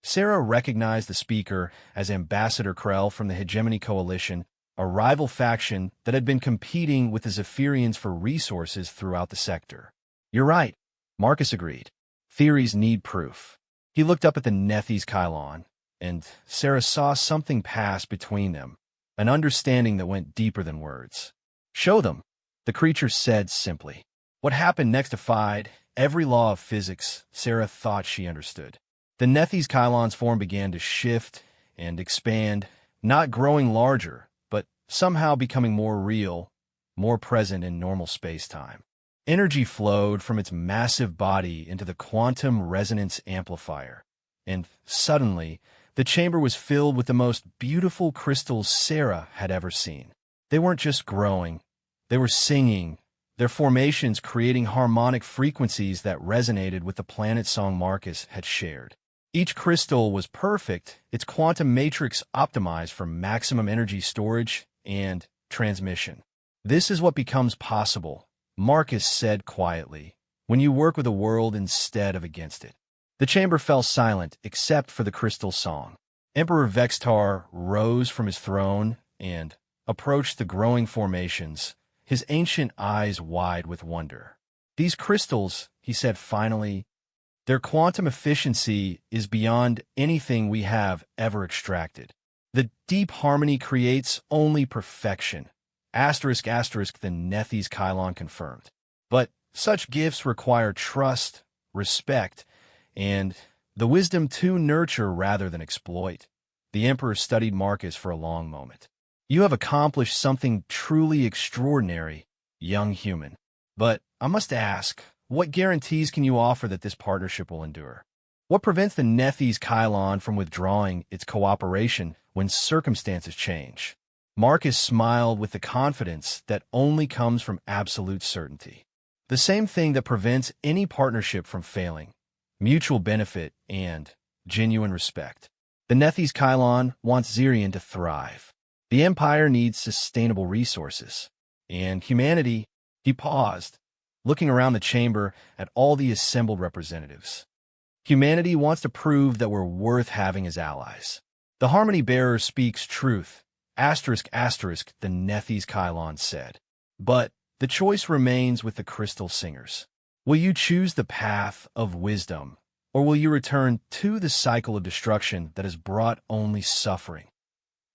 Sarah recognized the speaker as Ambassador Krell from the Hegemony Coalition, a rival faction that had been competing with the Zephyrians for resources throughout the sector. You're right, Marcus agreed. Theories need proof. He looked up at the Nethys Kylon, and Sarah saw something pass between them, an understanding that went deeper than words. Show them, the creature said simply. What happened next defied every law of physics Sarah thought she understood. The Nethys Kylon's form began to shift and expand, not growing larger, but somehow becoming more real, more present in normal space-time. Energy flowed from its massive body into the quantum resonance amplifier, and suddenly, the chamber was filled with the most beautiful crystals Sarah had ever seen. They weren't just growing, they were singing, their formations creating harmonic frequencies that resonated with the planet song Marcus had shared. Each crystal was perfect, its quantum matrix optimized for maximum energy storage and transmission. This is what becomes possible Marcus said quietly, "when you work with a world instead of against it." The chamber fell silent except for the crystal song. Emperor Vextar rose from his throne and approached the growing formations, his ancient eyes wide with wonder. "These crystals," he said finally, "their quantum efficiency is beyond anything we have ever extracted. The deep harmony creates only perfection. Asterisk, asterisk, the Nethys Kylon confirmed. But such gifts require trust, respect, and the wisdom to nurture rather than exploit." The Emperor studied Marcus for a long moment. "You have accomplished something truly extraordinary, young human. But I must ask, what guarantees can you offer that this partnership will endure? What prevents the Nethys Kylon from withdrawing its cooperation when circumstances change?" Marcus smiled with the confidence that only comes from absolute certainty. "The same thing that prevents any partnership from failing: mutual benefit and genuine respect. The Nethys Kylon wants Zirian to thrive. The Empire needs sustainable resources. And humanity—" He paused, looking around the chamber at all the assembled representatives. "Humanity wants to prove that we're worth having as allies. The Harmony Bearer speaks truth. Asterisk, asterisk, the Nethys Kylon said. But the choice remains with the Crystal Singers. Will you choose the path of wisdom, or will you return to the cycle of destruction that has brought only suffering?"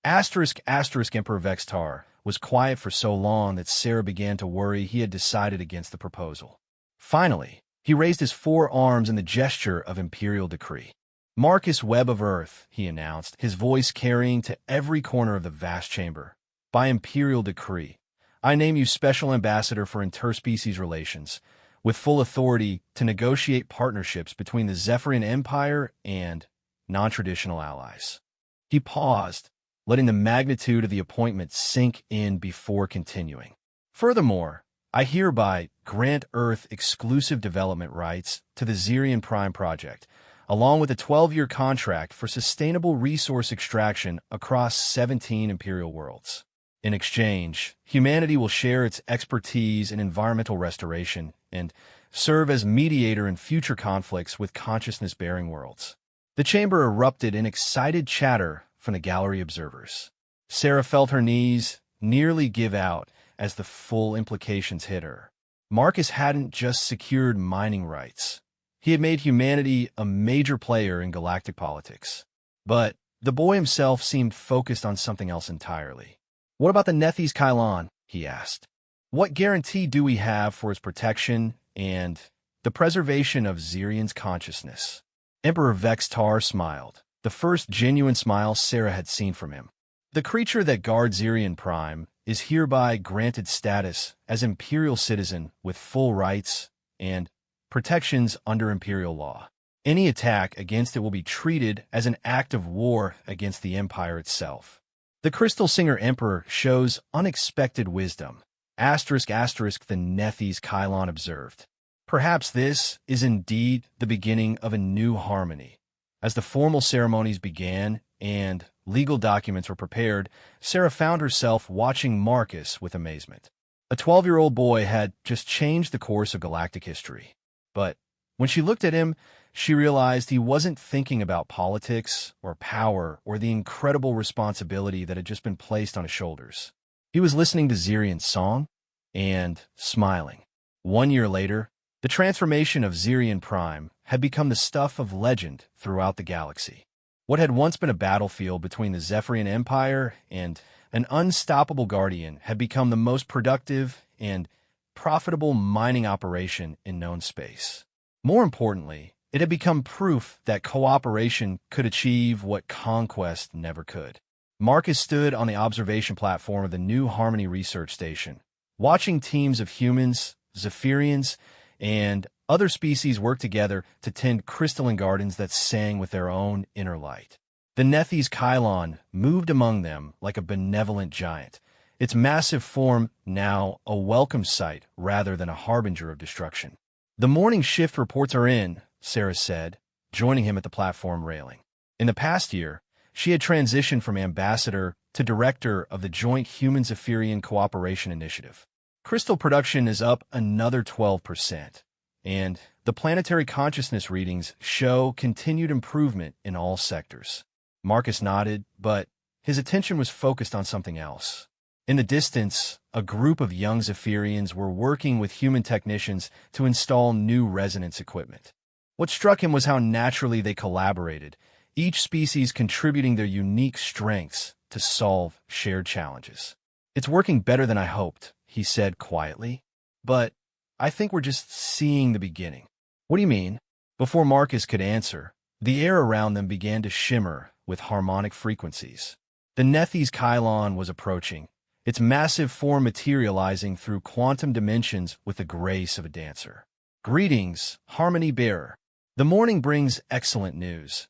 Asterisk, asterisk, Emperor Vextar was quiet for so long that Sarah began to worry he had decided against the proposal. Finally, he raised his forearms in the gesture of imperial decree. "Marcus Webb of Earth," he announced, his voice carrying to every corner of the vast chamber. "By imperial decree, I name you Special Ambassador for Interspecies Relations, with full authority to negotiate partnerships between the Zephyrian Empire and non-traditional allies." He paused, letting the magnitude of the appointment sink in before continuing. "Furthermore, I hereby grant Earth exclusive development rights to the Zirian Prime Project, along with a 12-year contract for sustainable resource extraction across 17 Imperial worlds. In exchange, humanity will share its expertise in environmental restoration and serve as mediator in future conflicts with consciousness-bearing worlds." The chamber erupted in excited chatter from the gallery observers. Sarah felt her knees nearly give out as the full implications hit her. Marcus hadn't just secured mining rights. He had made humanity a major player in galactic politics. But the boy himself seemed focused on something else entirely. "What about the Nethys Kylon?" he asked. "What guarantee do we have for its protection and the preservation of Zirian's consciousness?" Emperor Vextar smiled, the first genuine smile Sarah had seen from him. "The creature that guards Zirian Prime is hereby granted status as Imperial citizen with full rights and protections under Imperial law. Any attack against it will be treated as an act of war against the Empire itself." The Crystal Singer Emperor shows unexpected wisdom. Asterisk, asterisk, the Nethys Kylon observed. "Perhaps this is indeed the beginning of a new harmony." As the formal ceremonies began and legal documents were prepared, Sarah found herself watching Marcus with amazement. A 12-year-old boy had just changed the course of galactic history. But when she looked at him, she realized he wasn't thinking about politics or power or the incredible responsibility that had just been placed on his shoulders. He was listening to Zirian's song and smiling. 1 year later, the transformation of Zirian Prime had become the stuff of legend throughout the galaxy. What had once been a battlefield between the Zephyrian Empire and an unstoppable guardian had become the most productive and profitable mining operation in known space. More importantly, it had become proof that cooperation could achieve what conquest never could. Marcus stood on the observation platform of the new Harmony Research Station, watching teams of humans, Zephyrians, and other species work together to tend crystalline gardens that sang with their own inner light. The Nethys Kylon moved among them like a benevolent giant, its massive form now a welcome sight rather than a harbinger of destruction. "The morning shift reports are in," Sarah said, joining him at the platform railing. In the past year, she had transitioned from ambassador to director of the Joint Human-Zephyrian Cooperation Initiative. Crystal production is up another 12%, and the planetary consciousness readings show continued improvement in all sectors. Marcus nodded, but his attention was focused on something else. In the distance, a group of young Zephyrians were working with human technicians to install new resonance equipment. What struck him was how naturally they collaborated, each species contributing their unique strengths to solve shared challenges. "It's working better than I hoped," he said quietly. "But I think we're just seeing the beginning." "What do you mean?" Before Marcus could answer, the air around them began to shimmer with harmonic frequencies. The Nethys Kylon was approaching, its massive form materializing through quantum dimensions with the grace of a dancer. "Greetings, Harmony Bearer. The morning brings excellent news.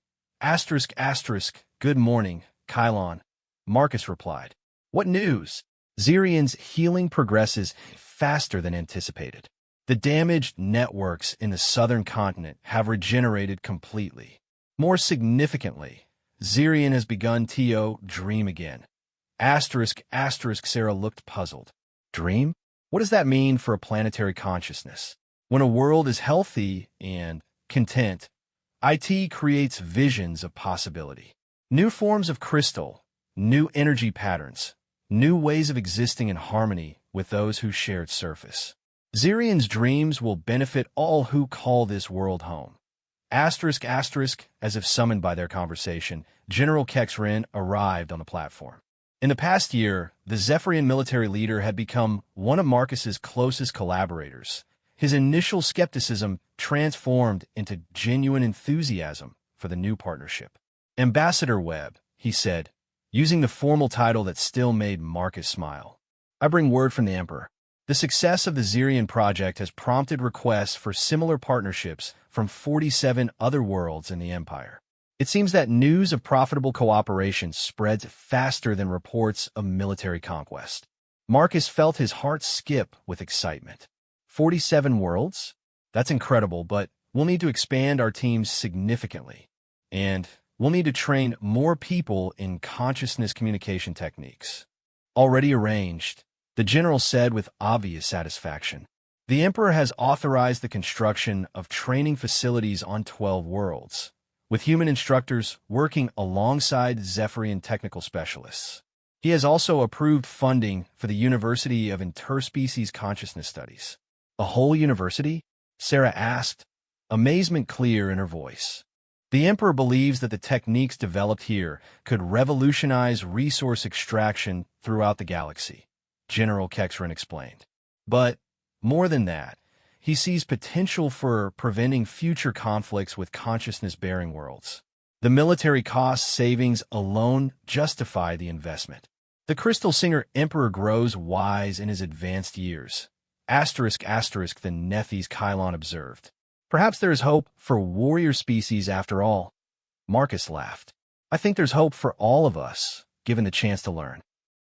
Good morning, Kylon," Marcus replied. "What news?" "Zirian's healing progresses faster than anticipated. The damaged networks in the southern continent have regenerated completely. More significantly, Zirian has begun to dream again." Sarah looked puzzled. "Dream? What does that mean for a planetary consciousness? When a world is healthy and content, it creates visions of possibility. New forms of crystal, new energy patterns, new ways of existing in harmony with those who share its surface. Zirian's dreams will benefit all who call this world home." As if summoned by their conversation, General Kexrin arrived on the platform. In the past year, the Zephyrian military leader had become one of Marcus's closest collaborators. His initial skepticism transformed into genuine enthusiasm for the new partnership. "Ambassador Webb," he said, using the formal title that still made Marcus smile. "I bring word from the Emperor. The success of the Zirian project has prompted requests for similar partnerships from 47 other worlds in the Empire. It seems that news of profitable cooperation spreads faster than reports of military conquest." Marcus felt his heart skip with excitement. 47 worlds? That's incredible, but we'll need to expand our teams significantly. And we'll need to train more people in consciousness communication techniques. "Already arranged," the general said with obvious satisfaction. "The Emperor has authorized the construction of training facilities on 12 worlds, with human instructors working alongside Zephyrian technical specialists. He has also approved funding for the University of Interspecies Consciousness Studies." "A whole university?" Sarah asked, amazement clear in her voice. "The Emperor believes that the techniques developed here could revolutionize resource extraction throughout the galaxy," General Kexrin explained. "But more than that, he sees potential for preventing future conflicts with consciousness-bearing worlds. The military cost savings alone justify the investment. The Crystal Singer Emperor grows wise in his advanced years." The Nethys Kylon observed. "Perhaps there is hope for warrior species after all." Marcus laughed. "I think there's hope for all of us, given the chance to learn."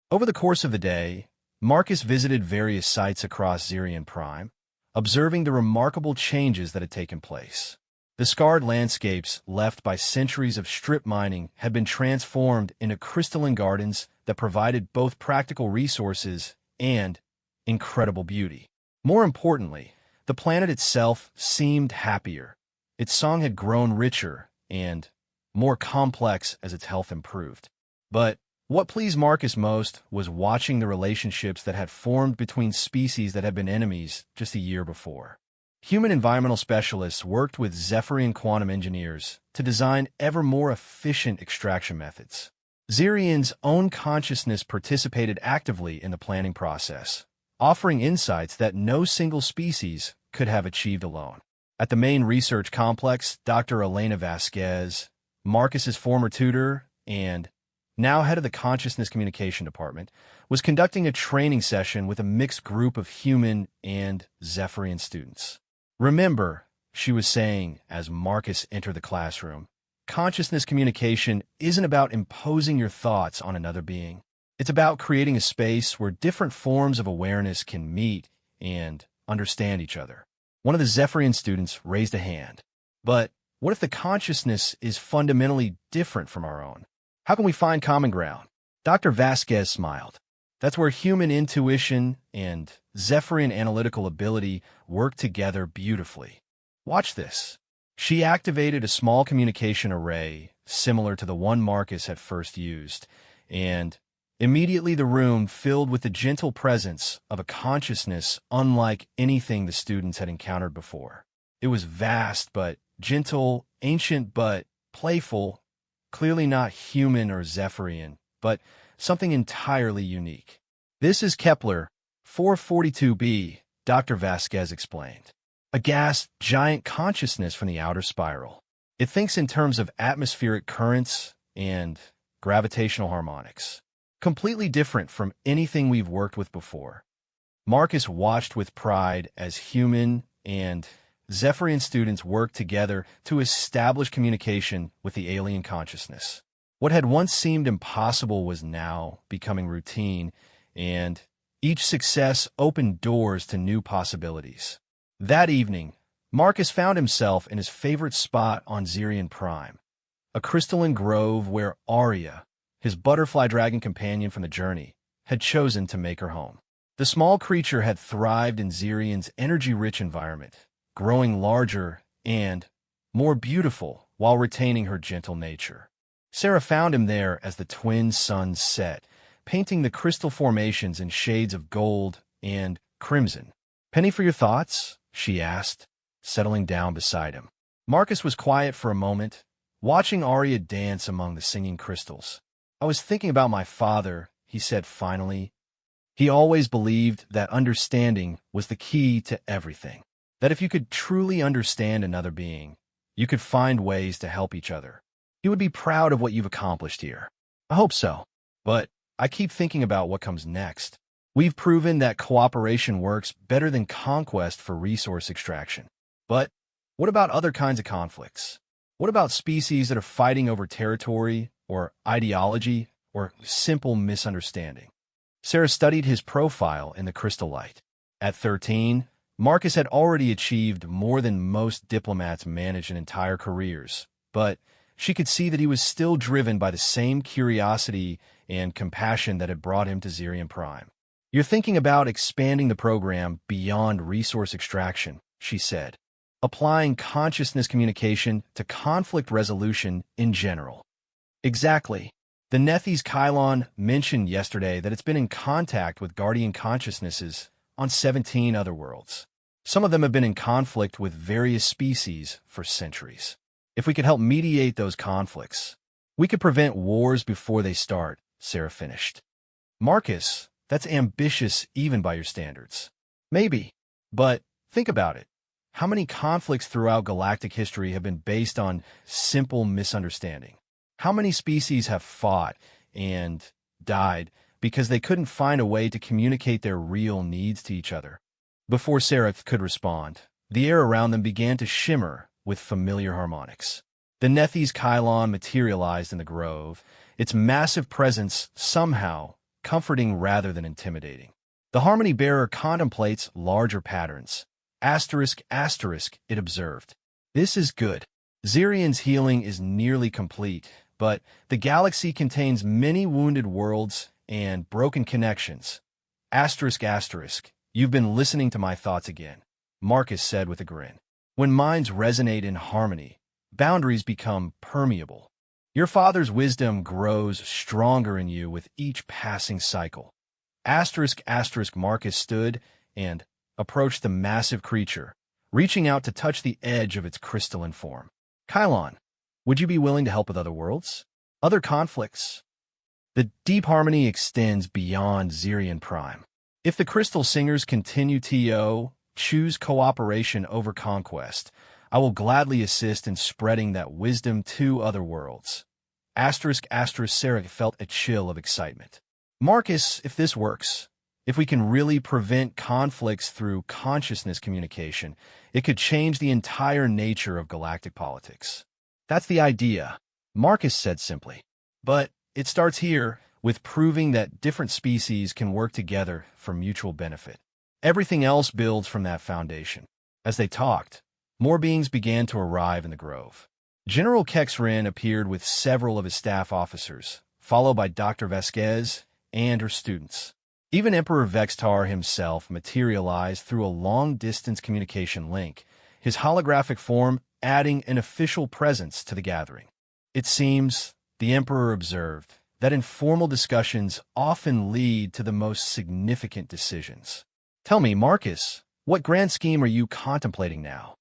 Over the course of the day, Marcus visited various sites across Zirian Prime, observing the remarkable changes that had taken place. The scarred landscapes left by centuries of strip mining had been transformed into crystalline gardens that provided both practical resources and incredible beauty. More importantly, the planet itself seemed happier. Its song had grown richer and more complex as its health improved. But what pleased Marcus most was watching the relationships that had formed between species that had been enemies just a year before. Human environmental specialists worked with Zephyrian quantum engineers to design ever more efficient extraction methods. Zirian's own consciousness participated actively in the planning process, offering insights that no single species could have achieved alone. At the main research complex, Dr. Elena Vasquez, Marcus's former tutor and now head of the Consciousness Communication Department, was conducting a training session with a mixed group of human and Zephyrian students. "Remember," she was saying as Marcus entered the classroom, "consciousness communication isn't about imposing your thoughts on another being. It's about creating a space where different forms of awareness can meet and understand each other." One of the Zephyrian students raised a hand. "But what if the consciousness is fundamentally different from our own? How can we find common ground?" Dr. Vasquez smiled. That's where human intuition and Zephyrian analytical ability work together beautifully. Watch this. She activated a small communication array similar to the one Marcus had first used, and immediately the room filled with the gentle presence of a consciousness unlike anything the students had encountered before. It was vast but gentle, ancient but playful, clearly not human or Zephyrian, but something entirely unique. "This is Kepler 442b, Dr. Vasquez explained. A gas giant consciousness from the outer spiral. It thinks in terms of atmospheric currents and gravitational harmonics. Completely different from anything we've worked with before." Marcus watched with pride as human and Zephyrian students worked together to establish communication with the alien consciousness. What had once seemed impossible was now becoming routine, and each success opened doors to new possibilities. That evening, Marcus found himself in his favorite spot on Zirian Prime, a crystalline grove where Aria, his butterfly dragon companion from the journey, had chosen to make her home. The small creature had thrived in Zirian's energy-rich environment, growing larger and more beautiful while retaining her gentle nature. Sarah found him there as the twin suns set, painting the crystal formations in shades of gold and crimson. "Penny for your thoughts?" she asked, settling down beside him. Marcus was quiet for a moment, watching Arya dance among the singing crystals. "I was thinking about my father," he said finally. "He always believed that understanding was the key to everything. That if you could truly understand another being, you could find ways to help each other. You would be proud of what you've accomplished here." "I hope so. But I keep thinking about what comes next. We've proven that cooperation works better than conquest for resource extraction. But what about other kinds of conflicts? What about species that are fighting over territory or ideology or simple misunderstanding?" Sarah studied his profile in the crystal light. At 13, Marcus had already achieved more than most diplomats manage in entire careers, but she could see that he was still driven by the same curiosity and compassion that had brought him to Zirian Prime. "You're thinking about expanding the program beyond resource extraction," she said, "applying consciousness communication to conflict resolution in general." "Exactly. The Nethys Kylon mentioned yesterday that it's been in contact with guardian consciousnesses on 17 other worlds. Some of them have been in conflict with various species for centuries. If we could help mediate those conflicts, we could prevent wars before they start," Sarah finished. "Marcus, that's ambitious even by your standards." "Maybe, but think about it. How many conflicts throughout galactic history have been based on simple misunderstanding? How many species have fought and died because they couldn't find a way to communicate their real needs to each other?" Before Sarah could respond, the air around them began to shimmer with familiar harmonics. The Nethys Kylon materialized in the grove, its massive presence somehow comforting rather than intimidating. The Harmony Bearer contemplates larger patterns. Asterisk, asterisk, it observed. "This is good. Zirian's healing is nearly complete, but the galaxy contains many wounded worlds and broken connections. Asterisk, asterisk, you've been listening to my thoughts again," Marcus said with a grin. "When minds resonate in harmony, boundaries become permeable. Your father's wisdom grows stronger in you with each passing cycle." Asterisk, asterisk, Marcus stood and approached the massive creature, reaching out to touch the edge of its crystalline form. "Kylon, would you be willing to help with other worlds? Other conflicts?" The deep harmony extends beyond Zirian Prime. If the Crystal Singers continue to choose cooperation over conquest, I will gladly assist in spreading that wisdom to other worlds. Asterisk, asterisk, Sarah felt a chill of excitement. "Marcus, if this works, if we can really prevent conflicts through consciousness communication, it could change the entire nature of galactic politics." "That's the idea," Marcus said simply. "But it starts here, with proving that different species can work together for mutual benefit. Everything else builds from that foundation." As they talked, more beings began to arrive in the grove. General Kexrin appeared with several of his staff officers, followed by Dr. Vasquez and her students. Even Emperor Vextar himself materialized through a long-distance communication link, his holographic form adding an official presence to the gathering. It seems, the Emperor observed, that informal discussions often lead to the most significant decisions. Tell me, Marcus, what grand scheme are you contemplating now?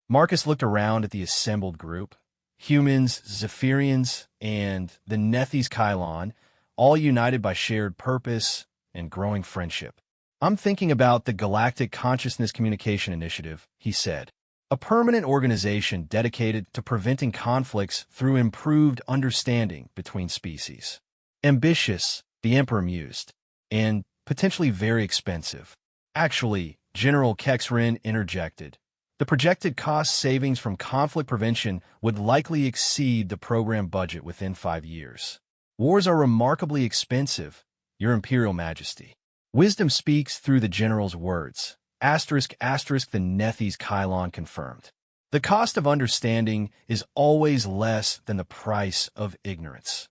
Marcus looked around at the assembled group. Humans, Zephyrians, and the Nethys Kylon, all united by shared purpose and growing friendship. I'm thinking about the Galactic Consciousness Communication Initiative, he said. A permanent organization dedicated to preventing conflicts through improved understanding between species. Ambitious, the Emperor mused, and potentially very expensive. Actually, General Kexrin interjected. The projected cost savings from conflict prevention would likely exceed the program budget within 5 years. Wars are remarkably expensive, Your Imperial Majesty. Wisdom speaks through the general's words. **** the Nethys Kylon confirmed. The cost of understanding is always less than the price of ignorance.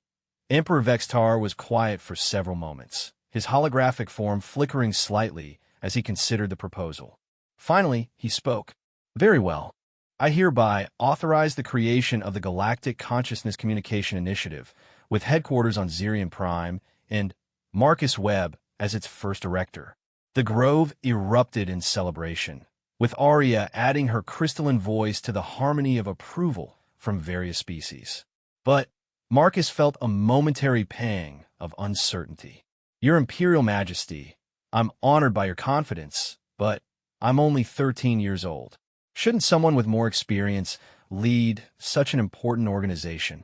Emperor Vextar was quiet for several moments, his holographic form flickering slightly as he considered the proposal. Finally, he spoke. Very well. I hereby authorize the creation of the Galactic Consciousness Communication Initiative, with headquarters on Zirian Prime, and Marcus Webb as its first director. The grove erupted in celebration, with Arya adding her crystalline voice to the harmony of approval from various species. But Marcus felt a momentary pang of uncertainty. Your Imperial Majesty, I'm honored by your confidence, but I'm only 13 years old. Shouldn't someone with more experience lead such an important organization?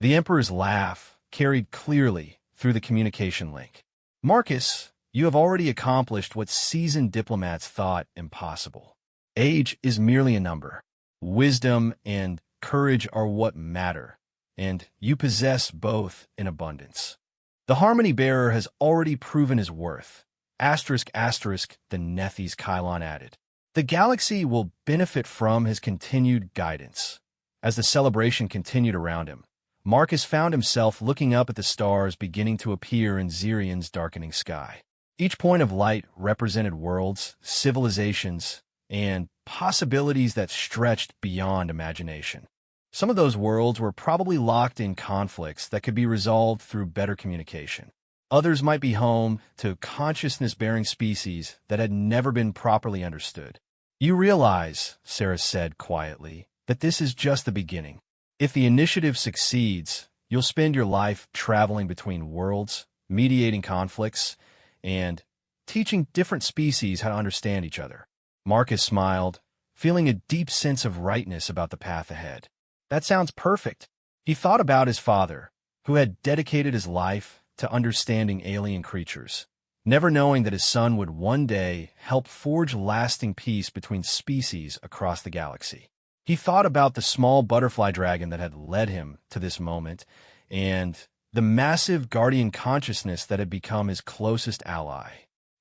The Emperor's laugh carried clearly through the communication link. Marcus, you have already accomplished what seasoned diplomats thought impossible. Age is merely a number. Wisdom and courage are what matter, and you possess both in abundance. The Harmony Bearer has already proven his worth. ***, the Nethys Kylon added. The galaxy will benefit from his continued guidance. As the celebration continued around him, Marcus found himself looking up at the stars beginning to appear in Zirian's darkening sky. Each point of light represented worlds, civilizations, and possibilities that stretched beyond imagination. Some of those worlds were probably locked in conflicts that could be resolved through better communication. Others might be home to consciousness-bearing species that had never been properly understood. You realize, Sarah said quietly, that this is just the beginning. If the initiative succeeds, you'll spend your life traveling between worlds, mediating conflicts, and teaching different species how to understand each other. Marcus smiled, feeling a deep sense of rightness about the path ahead. That sounds perfect. He thought about his father, who had dedicated his life to understanding alien creatures, never knowing that his son would one day help forge lasting peace between species across the galaxy. He thought about the small butterfly dragon that had led him to this moment, and the massive guardian consciousness that had become his closest ally.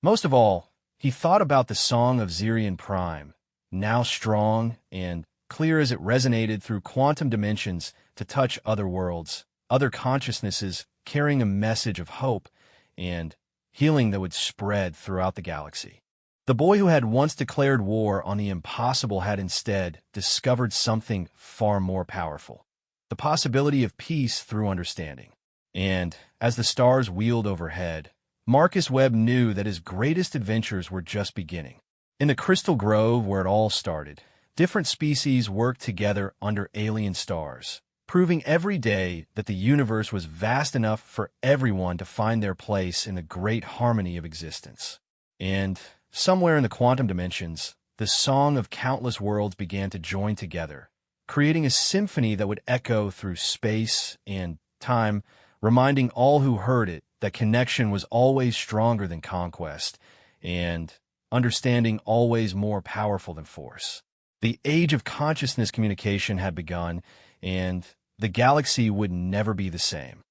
Most of all, he thought about the song of Zirian Prime, now strong and clear as it resonated through quantum dimensions to touch other worlds, other consciousnesses, carrying a message of hope and healing that would spread throughout the galaxy. The boy who had once declared war on the impossible had instead discovered something far more powerful, the possibility of peace through understanding. And as the stars wheeled overhead, Marcus Webb knew that his greatest adventures were just beginning. In the Crystal Grove where it all started, different species worked together under alien stars, proving every day that the universe was vast enough for everyone to find their place in the great harmony of existence. And somewhere in the quantum dimensions, the song of countless worlds began to join together, creating a symphony that would echo through space and time, reminding all who heard it that connection was always stronger than conquest, and understanding always more powerful than force. The age of consciousness communication had begun, and the galaxy would never be the same.